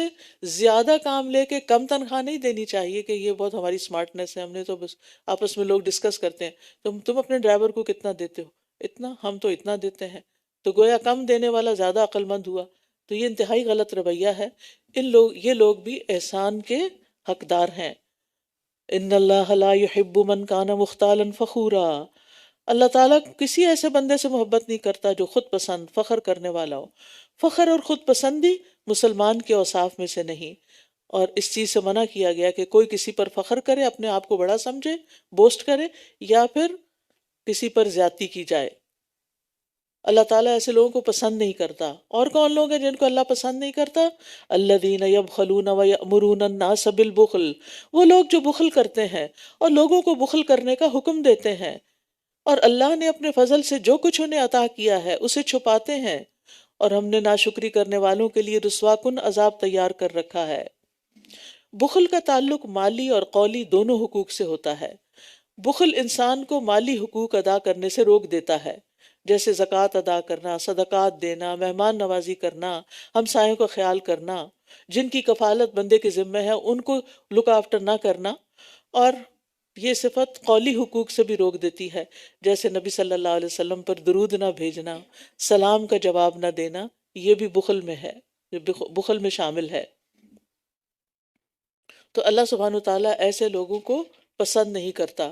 زیادہ کام لے کے کم تنخواہ نہیں دینی چاہیے کہ یہ بہت ہماری سمارٹنیس ہے، ہم نے تو بس آپس میں لوگ ڈسکس کرتے ہیں تم اپنے ڈرائیور کو کتنا دیتے ہو، اتنا، ہم تو اتنا دیتے ہیں، تو گویا کم دینے والا زیادہ عقل مند ہوا، تو یہ انتہائی غلط رویہ ہے۔ یہ لوگ بھی احسان کے حقدار ہیں۔ ان اللہ لا يحب من کان مختالا فخورا، اللہ تعالیٰ کسی ایسے بندے سے محبت نہیں کرتا جو خود پسند، فخر کرنے والا ہو۔ فخر اور خود پسندی مسلمان کے اوصاف میں سے نہیں، اور اس چیز سے منع کیا گیا کہ کوئی کسی پر فخر کرے، اپنے آپ کو بڑا سمجھے، بوسٹ کرے، یا پھر کسی پر زیادتی کی جائے۔ اللہ تعالیٰ ایسے لوگوں کو پسند نہیں کرتا۔ اور کون لوگ ہیں جن کو اللہ پسند نہیں کرتا؟ الذین یبخلون ویأمرون الناس بالبخل، وہ لوگ جو بخل کرتے ہیں اور لوگوں کو بخل کرنے کا حکم دیتے ہیں، اور اللہ نے اپنے فضل سے جو کچھ انہیں عطا کیا ہے اسے چھپاتے ہیں، اور ہم نے ناشکری کرنے والوں کے لیے رسوا کن عذاب تیار کر رکھا ہے۔ بخل کا تعلق مالی اور قولی دونوں حقوق سے ہوتا ہے۔ بخل انسان کو مالی حقوق ادا کرنے سے روک دیتا ہے، جیسے زکوٰۃ ادا کرنا، صدقات دینا، مہمان نوازی کرنا، ہمسایوں کا خیال کرنا، جن کی کفالت بندے کے ذمہ ہے ان کو لک آفٹر نہ کرنا، اور یہ صفت قولی حقوق سے بھی روک دیتی ہے، جیسے نبی صلی اللہ علیہ وسلم پر درود نہ بھیجنا، سلام کا جواب نہ دینا، یہ بھی بخل میں ہے، بخل میں شامل ہے۔ تو اللہ سبحانہ وتعالیٰ ایسے لوگوں کو پسند نہیں کرتا۔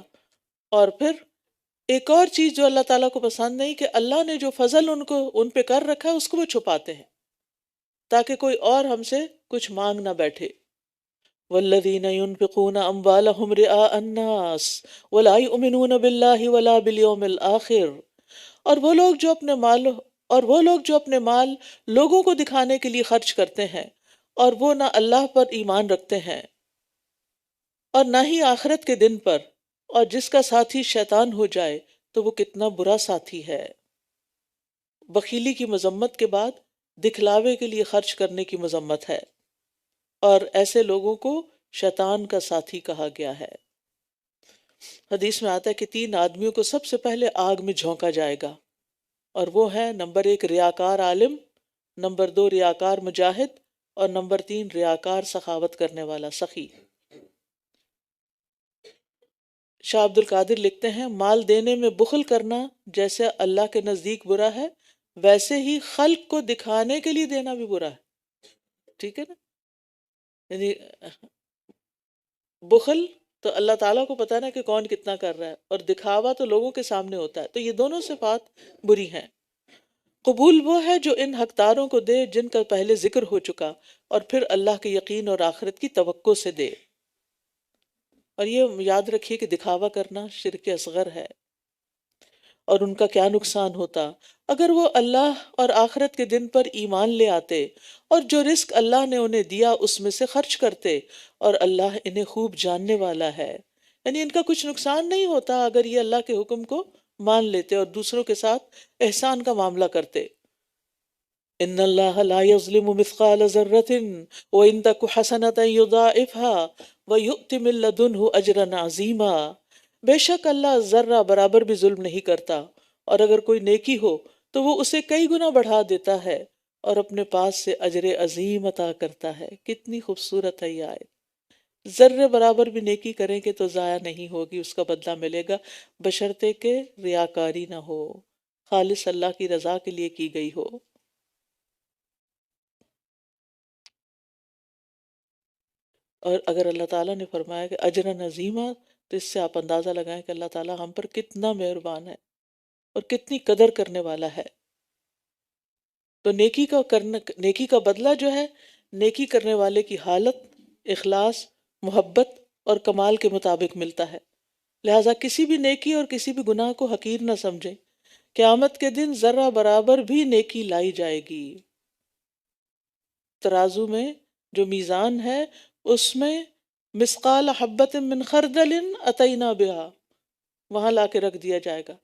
اور پھر ایک اور چیز جو اللہ تعالیٰ کو پسند نہیں، کہ اللہ نے جو فضل ان پہ کر رکھا ہے اس کو وہ چھپاتے ہیں تاکہ کوئی اور ہم سے کچھ مانگ نہ بیٹھے۔ والذین ينفقون اموالهم رئاء الناس ولا يؤمنون باللہ ولا بالیوم الآخر، اور وہ لوگ جو اپنے مال لوگوں کو دکھانے کے لیے خرچ کرتے ہیں اور وہ نہ اللہ پر ایمان رکھتے ہیں اور نہ ہی آخرت کے دن پر، اور جس کا ساتھی شیطان ہو جائے تو وہ کتنا برا ساتھی ہے۔ بخیلی کی مذمت کے بعد دکھلاوے کے لیے خرچ کرنے کی مذمت ہے، اور ایسے لوگوں کو شیطان کا ساتھی کہا گیا ہے۔ حدیث میں آتا ہے کہ 3 آدمیوں کو سب سے پہلے آگ میں جھونکا جائے گا، اور وہ ہے نمبر 1 ریاکار عالم، نمبر 2 ریاکار مجاہد، اور نمبر 3 ریاکار سخاوت کرنے والا سخی۔ شاہ عبد القادر لکھتے ہیں مال دینے میں بخل کرنا جیسے اللہ کے نزدیک برا ہے، ویسے ہی خلق کو دکھانے کے لیے دینا بھی برا ہے۔ ٹھیک ہے نا؟ یعنی بخل تو اللہ تعالیٰ کو پتہ نا کہ کون کتنا کر رہا ہے، اور دکھاوا تو لوگوں کے سامنے ہوتا ہے، تو یہ دونوں صفات بری ہیں۔ قبول وہ ہے جو ان حقداروں کو دے جن کا پہلے ذکر ہو چکا، اور پھر اللہ کے یقین اور آخرت کی توقع سے دے۔ اور یہ یاد رکھیے کہ دکھاوا کرنا شرک اصغر ہے، اور ان کا کیا نقصان ہوتا اگر وہ اللہ اور آخرت کے دن پر ایمان لے آتے اور جو رزق اللہ نے انہیں دیا اس میں سے خرچ کرتے، اور اللہ انہیں خوب جاننے والا ہے۔ یعنی ان کا کچھ نقصان نہیں ہوتا اگر یہ اللہ کے حکم کو مان لیتے اور دوسروں کے ساتھ احسان کا معاملہ کرتے۔ ان اللہ لا یظلم مثقال ذرۃ وان تک حسنۃ یضاعفها ویؤت من لدنہ اجرا عظیما، بے شک اللہ ذرہ برابر بھی ظلم نہیں کرتا، اور اگر کوئی نیکی ہو تو وہ اسے کئی گنا بڑھا دیتا ہے اور اپنے پاس سے اجر عظیم عطا کرتا ہے۔ کتنی خوبصورت ہے یہ آیت۔ ذرے برابر بھی نیکی کریں گے تو ضائع نہیں ہوگی، اس کا بدلہ ملے گا، بشرطے کہ ریاکاری نہ ہو، خالص اللہ کی رضا کے لیے کی گئی ہو۔ اور اگر اللہ تعالیٰ نے فرمایا کہ اجرا عظیمہ، تو اس سے آپ اندازہ لگائیں کہ اللہ تعالیٰ ہم پر کتنا مہربان ہے اور کتنی قدر کرنے والا ہے۔ تو نیکی کا بدلہ جو ہے نیکی کرنے والے کی حالت، اخلاص، محبت اور کمال کے مطابق ملتا ہے، لہٰذا کسی بھی نیکی اور کسی بھی گناہ کو حقیر نہ سمجھیں. قیامت کے دن ذرہ برابر بھی نیکی لائی جائے گی. ترازو میں جو میزان ہے اس میں مثقال حبۃ من خردل اتینا بہا، وہاں لا کے رکھ دیا جائے گا.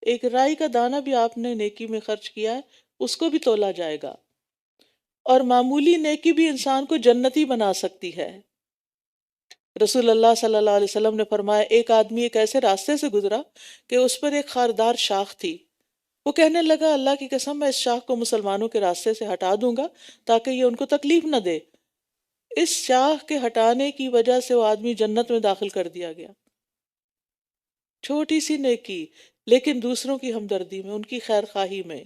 ایک رائی کا دانہ بھی آپ نے نیکی میں خرچ کیا ہے اس کو بھی تولا جائے گا. اور معمولی نیکی بھی انسان کو جنتی بنا سکتی ہے. رسول اللہ صلی اللہ علیہ وسلم نے فرمایا ایک آدمی ایک ایسے راستے سے گزرا کہ اس پر ایک خاردار شاخ تھی. وہ کہنے لگا اللہ کی قسم میں اس شاخ کو مسلمانوں کے راستے سے ہٹا دوں گا تاکہ یہ ان کو تکلیف نہ دے. اس شاخ کے ہٹانے کی وجہ سے وہ آدمی جنت میں داخل کر دیا گیا. چھوٹی سی نیکی لیکن دوسروں کی ہمدردی میں، ان کی خیر خواہی میں.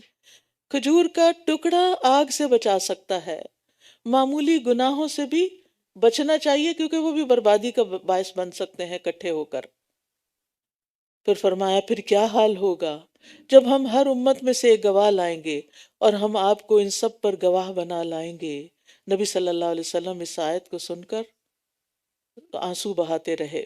کھجور کا ٹکڑا آگ سے بچا سکتا ہے. معمولی گناہوں سے بھی بچنا چاہیے کیونکہ وہ بھی بربادی کا باعث بن سکتے ہیں اکٹھے ہو کر. پھر فرمایا پھر کیا حال ہوگا جب ہم ہر امت میں سے ایک گواہ لائیں گے اور ہم آپ کو ان سب پر گواہ بنا لائیں گے. نبی صلی اللہ علیہ وسلم اس آیت کو سن کر آنسو بہاتے رہے.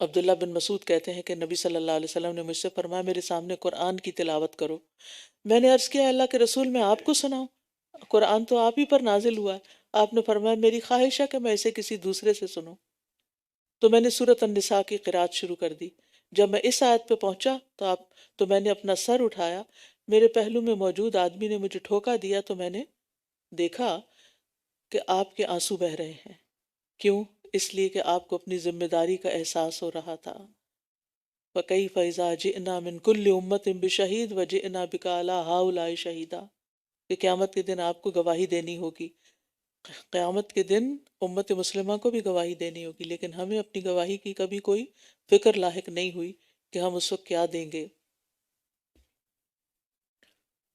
عبداللہ بن مسعود کہتے ہیں کہ نبی صلی اللہ علیہ وسلم نے مجھ سے فرمایا میرے سامنے قرآن کی تلاوت کرو. میں نے عرض کیا اللہ کے رسول میں آپ کو سناؤں؟ قرآن تو آپ ہی پر نازل ہوا ہے. آپ نے فرمایا میری خواہش ہے کہ میں اسے کسی دوسرے سے سنوں. تو میں نے سورۃ النساء کی قرات شروع کر دی. جب میں اس آیت پہ پہنچا تو میں نے اپنا سر اٹھایا. میرے پہلو میں موجود آدمی نے مجھے ٹھوکا دیا تو میں نے دیکھا کہ آپ کے آنسو بہہ رہے ہیں. کیوں؟ اس لیے کہ آپ کو اپنی ذمہ داری کا احساس ہو رہا تھا. فَكَيْفَ إِذَا جِئْنَا مِن كُلِّ أُمَّةٍ بِشَهِيدٍ وَجِئْنَا بِكَ عَلَىٰ هَٰؤُلَاءِ شَهِيدًا، کہ قیامت کے دن آپ کو گواہی دینی ہوگی. قیامت کے دن امت مسلمہ کو بھی گواہی دینی ہوگی، لیکن ہمیں اپنی گواہی کی کبھی کوئی فکر لاحق نہیں ہوئی کہ ہم اس وقت کیا دیں گے.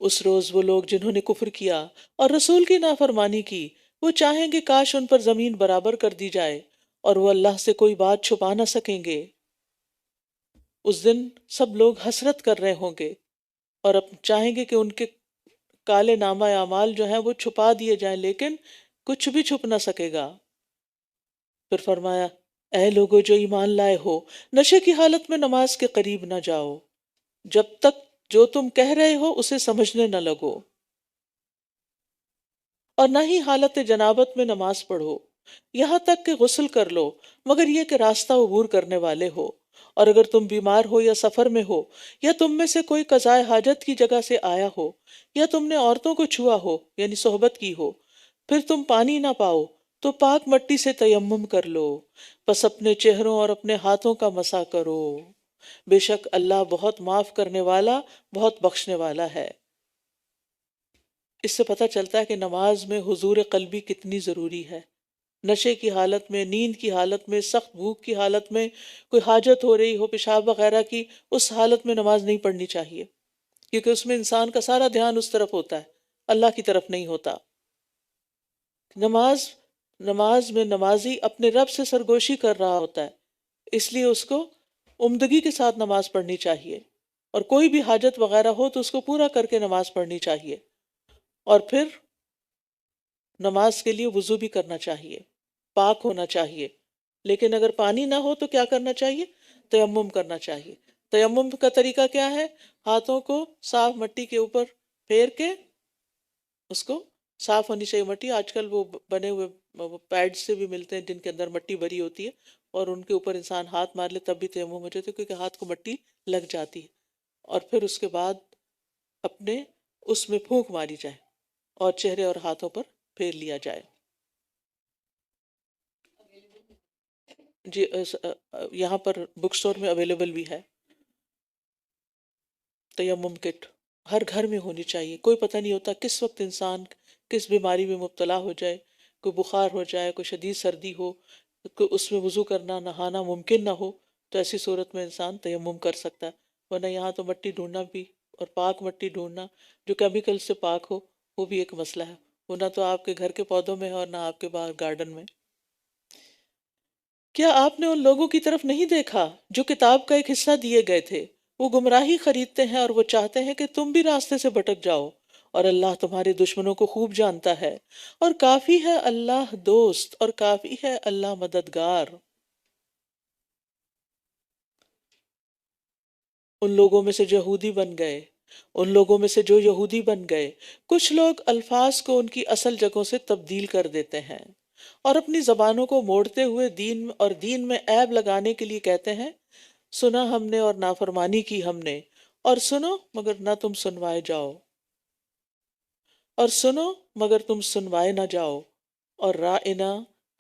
اس روز وہ لوگ جنہوں نے کفر کیا اور رسول کی نافرمانی کی وہ چاہیں گے کاش ان پر زمین برابر کر دی جائے اور وہ اللہ سے کوئی بات چھپا نہ سکیں گے. اس دن سب لوگ حسرت کر رہے ہوں گے اور چاہیں گے کہ ان کے کالے نامہ اعمال جو ہیں وہ چھپا دیے جائیں، لیکن کچھ بھی چھپ نہ سکے گا. پھر فرمایا اے لوگو جو ایمان لائے ہو نشے کی حالت میں نماز کے قریب نہ جاؤ جب تک جو تم کہہ رہے ہو اسے سمجھنے نہ لگو، اور نہ ہی حالت جنابت میں نماز پڑھو یہاں تک کہ غسل کر لو، مگر یہ کہ راستہ عبور کرنے والے ہو. اور اگر تم بیمار ہو یا سفر میں ہو یا تم میں سے کوئی قضائے حاجت کی جگہ سے آیا ہو یا تم نے عورتوں کو چھوا ہو یعنی صحبت کی ہو، پھر تم پانی نہ پاؤ تو پاک مٹی سے تیمم کر لو، پس اپنے چہروں اور اپنے ہاتھوں کا مسح کرو، بے شک اللہ بہت معاف کرنے والا بہت بخشنے والا ہے. اس سے پتہ چلتا ہے کہ نماز میں حضور قلبی کتنی ضروری ہے. نشے کی حالت میں، نیند کی حالت میں، سخت بھوک کی حالت میں، کوئی حاجت ہو رہی ہو پیشاب وغیرہ کی، اس حالت میں نماز نہیں پڑھنی چاہیے، کیونکہ اس میں انسان کا سارا دھیان اس طرف ہوتا ہے، اللہ کی طرف نہیں ہوتا. نماز میں نمازی اپنے رب سے سرگوشی کر رہا ہوتا ہے، اس لیے اس کو عمدگی کے ساتھ نماز پڑھنی چاہیے، اور کوئی بھی حاجت وغیرہ ہو تو اس کو پورا کر کے نماز پڑھنی چاہیے. اور پھر نماز کے لیے وضو بھی کرنا چاہیے، پاک ہونا چاہیے. لیکن اگر پانی نہ ہو تو کیا کرنا چاہیے؟ تیمم کرنا چاہیے. تیمم کا طریقہ کیا ہے؟ ہاتھوں کو صاف مٹی کے اوپر پھیر کے اس کو صاف ہونی چاہیے مٹی. آج کل وہ بنے ہوئے پیڈ سے بھی ملتے ہیں جن کے اندر مٹی بھری ہوتی ہے، اور ان کے اوپر انسان ہاتھ مار لے تب بھی تیمم ہو جاتے کیونکہ ہاتھ کو مٹی لگ جاتی ہے. اور پھر اس کے بعد اپنے اس میں پھونک ماری جائے اور چہرے اور ہاتھوں پر پھیر لیا جائے. جی یہاں پر بک سٹور میں اویلیبل بھی ہے تیمم کٹ. ہر گھر میں ہونی چاہیے. کوئی پتہ نہیں ہوتا کس وقت انسان کس بیماری میں مبتلا ہو جائے، کوئی بخار ہو جائے، کوئی شدید سردی ہو، اس میں وضو کرنا نہانا ممکن نہ ہو، تو ایسی صورت میں انسان تیمم کر سکتا ہے. ورنہ یہاں تو مٹی ڈھونڈنا بھی اور پاک مٹی ڈھونڈنا جو کیمیکل سے پاک ہو وہ بھی ایک مسئلہ ہے. وہ نہ تو آپ کے گھر کے پودوں میں ہے اور نہ آپ کے باہر گارڈن میں. کیا آپ نے ان لوگوں کی طرف نہیں دیکھا جو کتاب کا ایک حصہ دیے گئے تھے؟ وہ گمراہی خریدتے ہیں اور وہ چاہتے ہیں کہ تم بھی راستے سے بھٹک جاؤ، اور اللہ تمہارے دشمنوں کو خوب جانتا ہے، اور کافی ہے اللہ دوست اور کافی ہے اللہ مددگار. ان لوگوں میں سے جو یہودی بن گئے، ان لوگوں میں سے جو یہودی بن گئے۔ کچھ لوگ الفاظ کو ان کی اصل جگہوں سے تبدیل کر دیتے ہیں اور اپنی زبانوں کو موڑتے ہوئے دین میں عیب لگانے کے لیے کہتے ہیں سنا ہم نے اور نافرمانی کی ہم نے، اور سنو مگر نہ تم سنوائے جاؤ، اور سنو مگر تم سنوائے نہ جاؤ، اور رائنا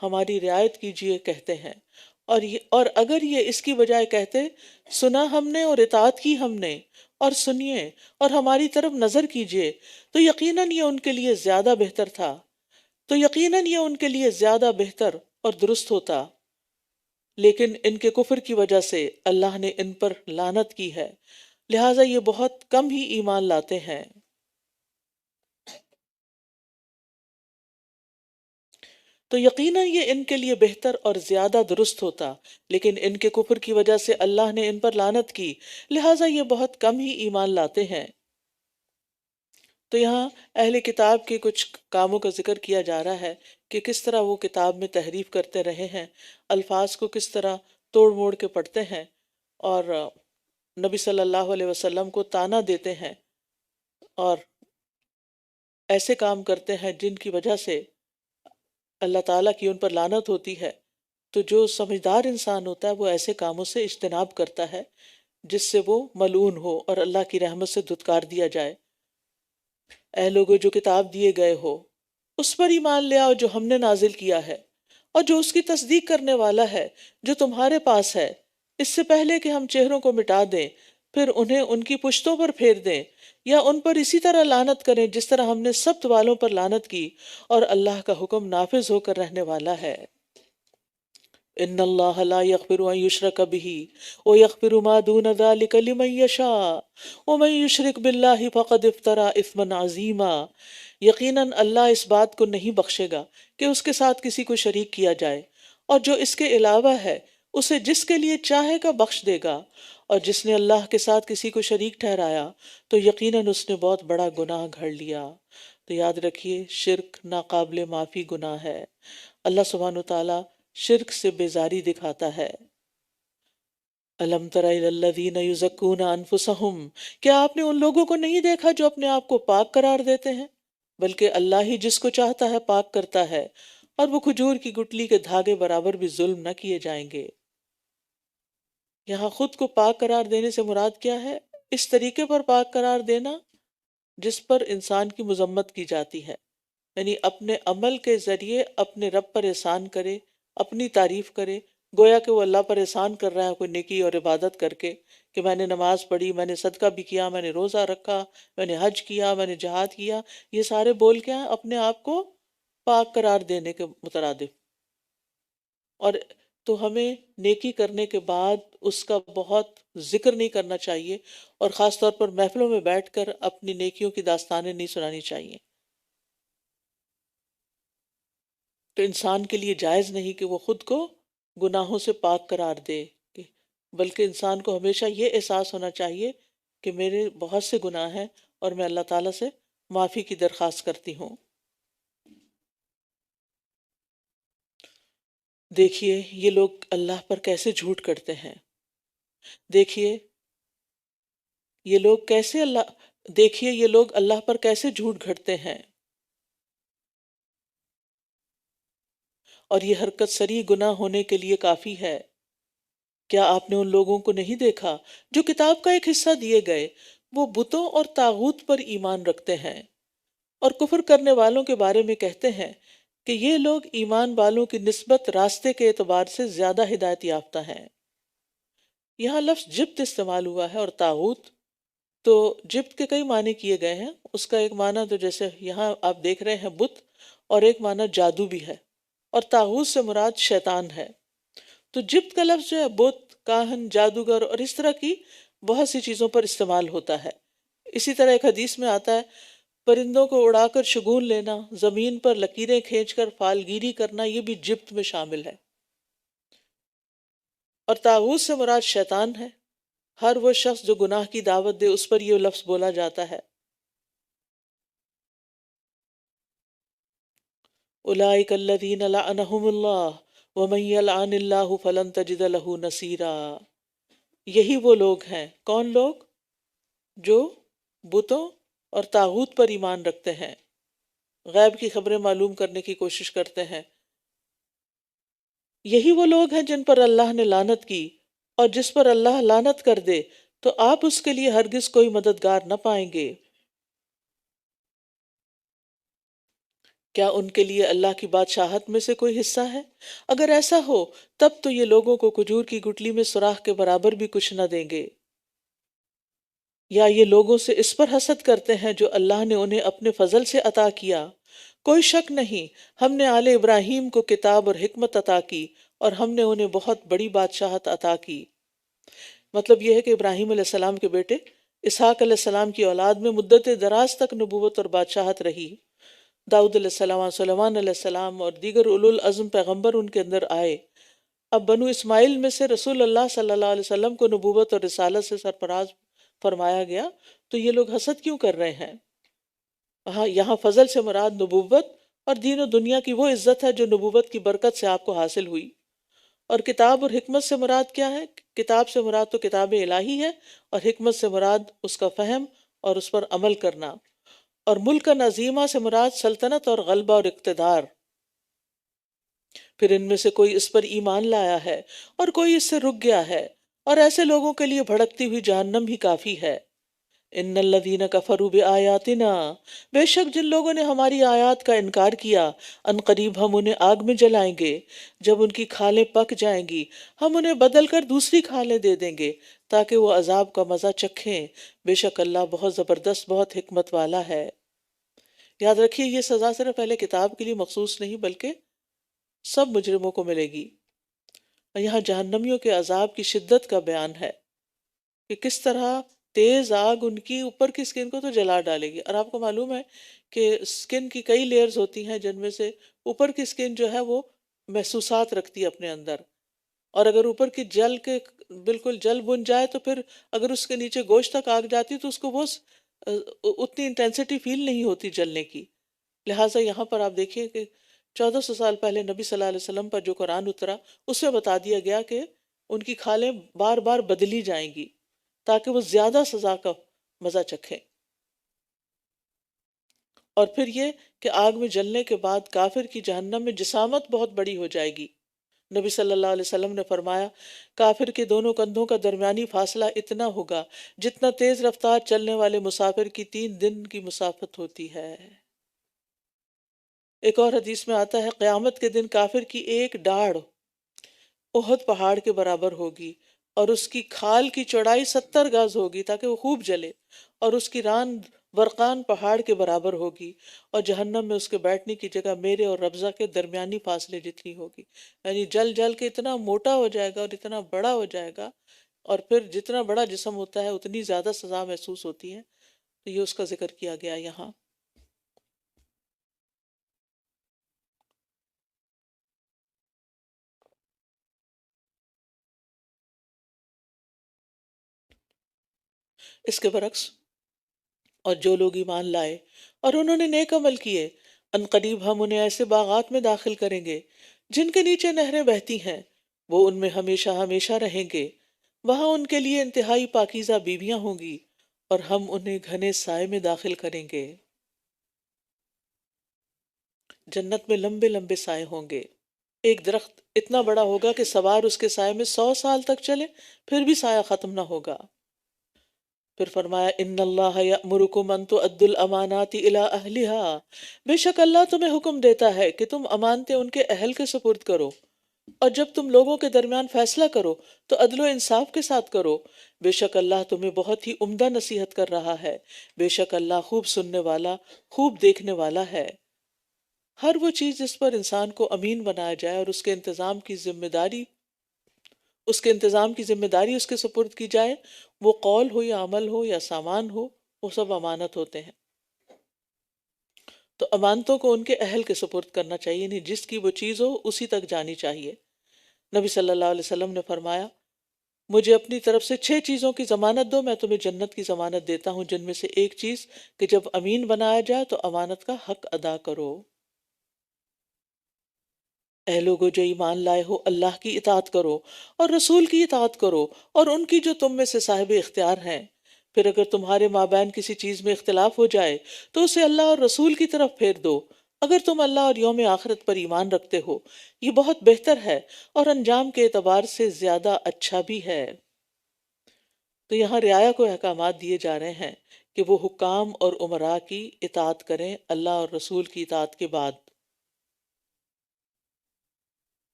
ہماری رعایت کیجیے کہتے ہیں، اور اگر یہ اس کی بجائے کہتے سنا ہم نے اور اطاعت کی ہم نے، اور سنیے اور ہماری طرف نظر کیجیے، تو یقیناً یہ ان کے لیے زیادہ بہتر تھا، تو یقیناً یہ ان کے لیے زیادہ بہتر اور درست ہوتا۔ لیکن ان کے کفر کی وجہ سے اللہ نے ان پر لعنت کی ہے، لہٰذا یہ بہت کم ہی ایمان لاتے ہیں۔ تو یقیناً یہ ان کے لیے بہتر اور زیادہ درست ہوتا، لیکن ان کے کفر کی وجہ سے اللہ نے ان پر لعنت کی، لہٰذا یہ بہت کم ہی ایمان لاتے ہیں۔ تو یہاں اہل کتاب کے کچھ کاموں کا ذکر کیا جا رہا ہے کہ کس طرح وہ کتاب میں تحریف کرتے رہے ہیں، الفاظ کو کس طرح توڑ موڑ کے پڑھتے ہیں، اور نبی صلی اللہ علیہ وسلم کو طعنہ دیتے ہیں، اور ایسے کام کرتے ہیں جن کی وجہ سے اللہ تعالیٰ کی ان پر لعنت ہوتی ہے۔ تو جو سمجھدار انسان ہوتا ہے وہ ایسے کاموں سے اجتناب کرتا ہے جس سے وہ ملعون ہو اور اللہ کی رحمت سے دھتکار دیا جائے۔ اے لوگو جو کتاب دیے گئے ہو اس پر ایمان لے آؤ جو ہم نے نازل کیا ہے، اور جو اس کی تصدیق کرنے والا ہے جو تمہارے پاس ہے، اس سے پہلے کہ ہم چہروں کو مٹا دیں پھر انہیں ان کی پشتوں پر پھیر دیں، یا ان پر اسی طرح لعنت کریں جس طرح ہم نے سبت والوں پر لعنت کی، اور اللہ کا حکم نافذ ہو کر رہنے والا ہے۔ ان اللہ لا یغفر ان یشرک بہ ویغفر ما دون ذلک لمن یشاء ومن یشرک باللہ فقد افتری اثما عظیما۔ یقیناً اللہ اس بات کو نہیں بخشے گا کہ اس کے ساتھ کسی کو شریک کیا جائے، اور جو اس کے علاوہ ہے اسے جس کے لیے چاہے گا بخش دے گا، اور جس نے اللہ کے ساتھ کسی کو شریک ٹھہرایا تو یقیناً اس نے بہت بڑا گناہ گھڑ لیا۔ تو یاد رکھیے شرک ناقابل معافی گناہ ہے۔ اللہ سبحانہ وتعالیٰ شرک سے بیزاری دکھاتا ہے۔ الم تر الی الذین یزکون انفسہم، کیا آپ نے ان لوگوں کو نہیں دیکھا جو اپنے آپ کو پاک قرار دیتے ہیں؟ بلکہ اللہ ہی جس کو چاہتا ہے پاک کرتا ہے، اور وہ کھجور کی گٹلی کے دھاگے برابر بھی ظلم نہ کیے جائیں گے۔ یہاں خود کو پاک قرار دینے سے مراد کیا ہے؟ اس طریقے پر پاک قرار دینا جس پر انسان کی مذمت کی جاتی ہے، یعنی اپنے عمل کے ذریعے اپنے رب پر احسان کرے، اپنی تعریف کرے، گویا کہ وہ اللہ پر احسان کر رہا ہے کوئی نیکی اور عبادت کر کے، کہ میں نے نماز پڑھی، میں نے صدقہ بھی کیا، میں نے روزہ رکھا، میں نے حج کیا، میں نے جہاد کیا۔ یہ سارے بول کیا ہیں؟ اپنے آپ کو پاک قرار دینے کے مترادف۔ اور تو ہمیں نیکی کرنے کے بعد اس کا بہت ذکر نہیں کرنا چاہیے، اور خاص طور پر محفلوں میں بیٹھ کر اپنی نیکیوں کی داستانیں نہیں سنانی چاہیے۔ تو انسان کے لیے جائز نہیں کہ وہ خود کو گناہوں سے پاک قرار دے، بلکہ انسان کو ہمیشہ یہ احساس ہونا چاہیے کہ میرے بہت سے گناہ ہیں اور میں اللہ تعالیٰ سے معافی کی درخواست کرتی ہوں۔ دیکھیے یہ لوگ اللہ پر کیسے جھوٹ کرتے ہیں، دیکھیے یہ لوگ اللہ پر کیسے جھوٹ گھڑتے ہیں، اور یہ حرکت صریح گناہ ہونے کے لیے کافی ہے۔ کیا آپ نے ان لوگوں کو نہیں دیکھا جو کتاب کا ایک حصہ دیے گئے، وہ بتوں اور طاغوت پر ایمان رکھتے ہیں، اور کفر کرنے والوں کے بارے میں کہتے ہیں کہ یہ لوگ ایمان والوں کی نسبت راستے کے اعتبار سے زیادہ ہدایت یافتہ ہیں۔ یہاں لفظ جبت استعمال ہوا ہے، اور طاغوت، تو جبت کے کئی معنی کیے گئے ہیں۔ اس کا ایک معنی تو جیسے یہاں آپ دیکھ رہے ہیں بت، اور ایک معنی جادو بھی ہے، اور طاغوت سے مراد شیطان ہے۔ تو جبت کا لفظ جو ہے بت، کاہن، جادوگر اور اس طرح کی بہت سی چیزوں پر استعمال ہوتا ہے۔ اسی طرح ایک حدیث میں آتا ہے پرندوں کو اڑا کر شگون لینا، زمین پر لکیریں کھینچ کر فالگیری کرنا، یہ بھی جبت میں شامل ہے۔ اور طاغوت سے مراد شیطان ہے۔ ہر وہ شخص جو گناہ کی دعوت دے اس پر یہ لفظ بولا جاتا ہے۔ اولئک الذین لعنہم اللہ ومن یلعن اللہ فلن تجد له نصیرا۔ یہی وہ لوگ ہیں، کون لوگ؟ جو بتوں اور طاغوت پر ایمان رکھتے ہیں، غیب کی خبریں معلوم کرنے کی کوشش کرتے ہیں۔ یہی وہ لوگ ہیں جن پر اللہ نے لعنت کی، اور جس پر اللہ لعنت کر دے تو آپ اس کے لیے ہرگز کوئی مددگار نہ پائیں گے۔ کیا ان کے لیے اللہ کی بادشاہت میں سے کوئی حصہ ہے؟ اگر ایسا ہو تب تو یہ لوگوں کو کھجور کی گٹلی میں سوراخ کے برابر بھی کچھ نہ دیں گے۔ یا یہ لوگوں سے اس پر حسد کرتے ہیں جو اللہ نے انہیں اپنے فضل سے عطا کیا۔ کوئی شک نہیں، ہم نے آل ابراہیم کو کتاب اور حکمت عطا کی، اور ہم نے انہیں بہت بڑی بادشاہت عطا کی۔ مطلب یہ ہے کہ ابراہیم علیہ السلام کے بیٹے اسحاق علیہ السلام کی اولاد میں مدت دراز تک نبوت اور بادشاہت رہی۔ داؤد علیہ السلام، سلیمان علیہ السلام اور دیگر اولو العزم پیغمبر ان کے اندر آئے۔ اب بنو اسماعیل میں سے رسول اللہ صلی اللہ علیہ وسلم کو نبوت اور رسالت سے سرفراز فرمایا گیا، تو یہ لوگ حسد کیوں کر رہے ہیں؟ یہاں فضل سے مراد نبوت اور دین و دنیا کی وہ عزت ہے جو نبوت کی برکت سے آپ کو حاصل ہوئی۔ اور کتاب اور حکمت سے مراد کیا ہے؟ کتاب سے مراد تو کتاب الہی ہے، اور حکمت سے مراد اس کا فہم اور اس پر عمل کرنا۔ اور ملک عظیمہ سے مراد سلطنت اور غلبہ اور اقتدار۔ پھر ان میں سے کوئی اس پر ایمان لایا ہے اور کوئی اس سے رک گیا ہے، اور ایسے لوگوں کے لیے بھڑکتی ہوئی جہنم ہی کافی ہے۔ ان الذین کفروا بآیاتنا، بے شک جن لوگوں نے ہماری آیات کا انکار کیا، ان قریب ہم انہیں آگ میں جلائیں گے۔ جب ان کی کھالیں پک جائیں گی ہم انہیں بدل کر دوسری کھالیں دے دیں گے تاکہ وہ عذاب کا مزہ چکھیں۔ بے شک اللہ بہت زبردست، بہت حکمت والا ہے۔ یاد رکھیے یہ سزا صرف اہل کتاب کے لیے مخصوص نہیں بلکہ سب مجرموں کو ملے گی۔ اور یہاں جہنمیوں کے عذاب کی شدت کا بیان ہے کہ کس طرح تیز آگ ان کی اوپر کی سکن کو تو جلا ڈالے گی۔ اور آپ کو معلوم ہے کہ سکن کی کئی لیئرز ہوتی ہیں، جن میں سے اوپر کی سکن جو ہے وہ محسوسات رکھتی ہے اپنے اندر، اور اگر اوپر کی جل کے بالکل جل بن جائے تو پھر اگر اس کے نیچے گوشت تک آگ جاتی تو اس کو وہ اتنی انٹینسٹی فیل نہیں ہوتی جلنے کی۔ لہٰذا یہاں پر آپ دیکھیے کہ 1400 سال پہلے نبی صلی اللہ علیہ وسلم پر جو قرآن اترا اس میں بتا دیا گیا کہ ان کی کھالیں بار بار بدلی جائیں گی تاکہ وہ زیادہ سزا کا مزہ چکھیں۔ اور پھر یہ کہ آگ میں جلنے کے بعد کافر کی جہنم میں جسامت بہت بڑی ہو جائے گی۔ نبی صلی اللہ علیہ وسلم نے فرمایا کافر کے دونوں کندھوں کا درمیانی فاصلہ اتنا ہوگا جتنا تیز رفتار چلنے والے مسافر کی 3 دن کی مسافت ہوتی ہے۔ ایک اور حدیث میں آتا ہے قیامت کے دن کافر کی ایک ڈاڑھ احد پہاڑ کے برابر ہوگی، اور اس کی کھال کی چوڑائی 70 گز ہوگی تاکہ وہ خوب جلے، اور اس کی ران برقان پہاڑ کے برابر ہوگی، اور جہنم میں اس کے بیٹھنے کی جگہ میرے اور ربضہ کے درمیانی فاصلے جتنی ہوگی۔ یعنی جل جل کے اتنا موٹا ہو جائے گا اور اتنا بڑا ہو جائے گا، اور پھر جتنا بڑا جسم ہوتا ہے اتنی زیادہ سزا محسوس ہوتی ہے۔ تو یہ اس کا ذکر کیا گیا یہاں۔ اس کے برعکس اور جو لوگ ایمان لائے اور انہوں نے نیک عمل کیے، ان قریب ہم انہیں ایسے باغات میں داخل کریں گے جن کے نیچے نہریں بہتی ہیں، وہ ان میں ہمیشہ ہمیشہ رہیں گے۔ وہاں ان کے لیے انتہائی پاکیزہ بیویاں ہوں گی، اور ہم انہیں گھنے سائے میں داخل کریں گے۔ جنت میں لمبے لمبے سائے ہوں گے۔ ایک درخت اتنا بڑا ہوگا کہ سوار اس کے سائے میں 100 سال تک چلے پھر بھی سایہ ختم نہ ہوگا۔ پھر فرمایا ان اللہ یأمرکم ان تؤدوا الامانات الی اہلہا، بے شک اللہ تمہیں حکم دیتا ہے کہ تم امانتیں ان کے اہل کے سپرد کرو، اور جب تم لوگوں کے درمیان فیصلہ کرو تو عدل و انصاف کے ساتھ کرو، بے شک اللہ تمہیں بہت ہی عمدہ نصیحت کر رہا ہے، بے شک اللہ خوب سننے والا خوب دیکھنے والا ہے۔ ہر وہ چیز جس پر انسان کو امین بنایا جائے اور اس کے انتظام کی ذمہ داری اس کے سپرد کی جائے، وہ قول ہو یا عمل ہو یا سامان ہو، وہ سب امانت ہوتے ہیں۔ تو امانتوں کو ان کے اہل کے سپرد کرنا چاہیے، یعنی جس کی وہ چیز ہو اسی تک جانی چاہیے۔ نبی صلی اللہ علیہ وسلم نے فرمایا مجھے اپنی طرف سے 6 چیزوں کی ضمانت دو، میں تمہیں جنت کی ضمانت دیتا ہوں، جن میں سے ایک چیز کہ جب امین بنایا جائے تو امانت کا حق ادا کرو۔ اے لوگو جو ایمان لائے ہو، اللہ کی اطاعت کرو اور رسول کی اطاعت کرو اور ان کی جو تم میں سے صاحب اختیار ہیں۔ پھر اگر تمہارے مابین کسی چیز میں اختلاف ہو جائے تو اسے اللہ اور رسول کی طرف پھیر دو، اگر تم اللہ اور یوم آخرت پر ایمان رکھتے ہو، یہ بہت بہتر ہے اور انجام کے اعتبار سے زیادہ اچھا بھی ہے۔ تو یہاں رعایا کو احکامات دیے جا رہے ہیں کہ وہ حکام اور امراء کی اطاعت کریں اللہ اور رسول کی اطاعت کے بعد،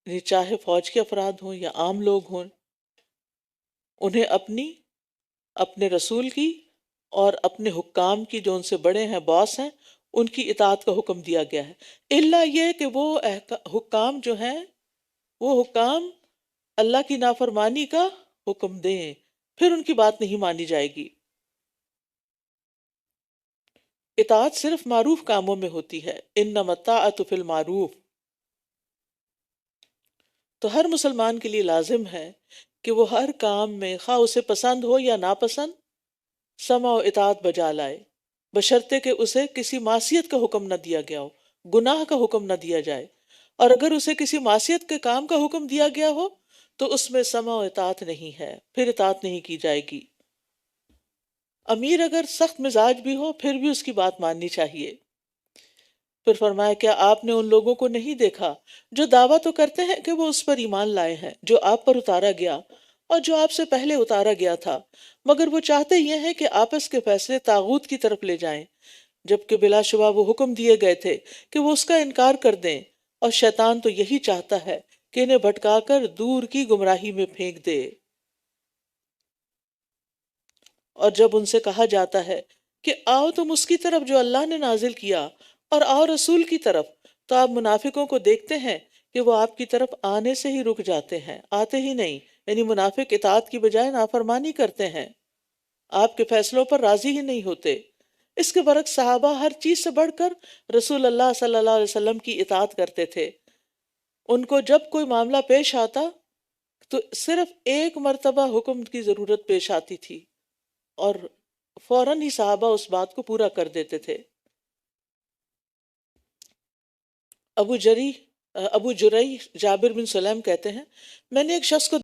یعنی چاہے فوج کے افراد ہوں یا عام لوگ ہوں، انہیں اپنے رسول کی اور اپنے حکام کی، جو ان سے بڑے ہیں، باس ہیں، ان کی اطاعت کا حکم دیا گیا ہے، الا یہ کہ وہ حکام جو ہیں وہ حکام اللہ کی نافرمانی کا حکم دیں، پھر ان کی بات نہیں مانی جائے گی۔ اطاعت صرف معروف کاموں میں ہوتی ہے، انما الطاعۃ فی المعروف۔ تو ہر مسلمان کے لیے لازم ہے کہ وہ ہر کام میں، خواہ اسے پسند ہو یا ناپسند، سمع و اطاعت بجا لائے، بشرطے کہ اسے کسی معصیت کا حکم نہ دیا گیا ہو، گناہ کا حکم نہ دیا جائے، اور اگر اسے کسی معصیت کے کام کا حکم دیا گیا ہو تو اس میں سمع و اطاعت نہیں ہے، پھر اطاعت نہیں کی جائے گی۔ امیر اگر سخت مزاج بھی ہو پھر بھی اس کی بات ماننی چاہیے۔ پھر فرمایا کیا آپ نے ان لوگوں کو نہیں دیکھا جو دعویٰ تو کرتے ہیں کہ وہ اس پر ایمان لائے ہیں جو آپ پر اتارا گیا اور جو آپ سے پہلے اتارا گیا تھا، مگر وہ چاہتے یہ ہیں کہ آپس کے فیصلے طاغوت کی طرف لے جائیں، جبکہ بلا شبہ وہ حکم دیے گئے تھے کہ وہ اس کا انکار کر دیں، اور شیطان تو یہی چاہتا ہے کہ انہیں بھٹکا کر دور کی گمراہی میں پھینک دے۔ اور جب ان سے کہا جاتا ہے کہ آؤ تم اس کی طرف جو اللہ نے نازل کیا اور آؤ رسول کی طرف، تو آپ منافقوں کو دیکھتے ہیں کہ وہ آپ کی طرف آنے سے ہی رک جاتے ہیں، آتے ہی نہیں، یعنی منافق اطاعت کی بجائے نافرمانی کرتے ہیں، آپ کے فیصلوں پر راضی ہی نہیں ہوتے۔ اس کے برعکس صحابہ ہر چیز سے بڑھ کر رسول اللہ صلی اللہ علیہ وسلم کی اطاعت کرتے تھے۔ ان کو جب کوئی معاملہ پیش آتا تو صرف ایک مرتبہ حکم کی ضرورت پیش آتی تھی اور فوراً ہی صحابہ اس بات کو پورا کر دیتے تھے۔ ابو جریح جابر بن سلیم کہتے ہیں، میں نے ایک شخص کو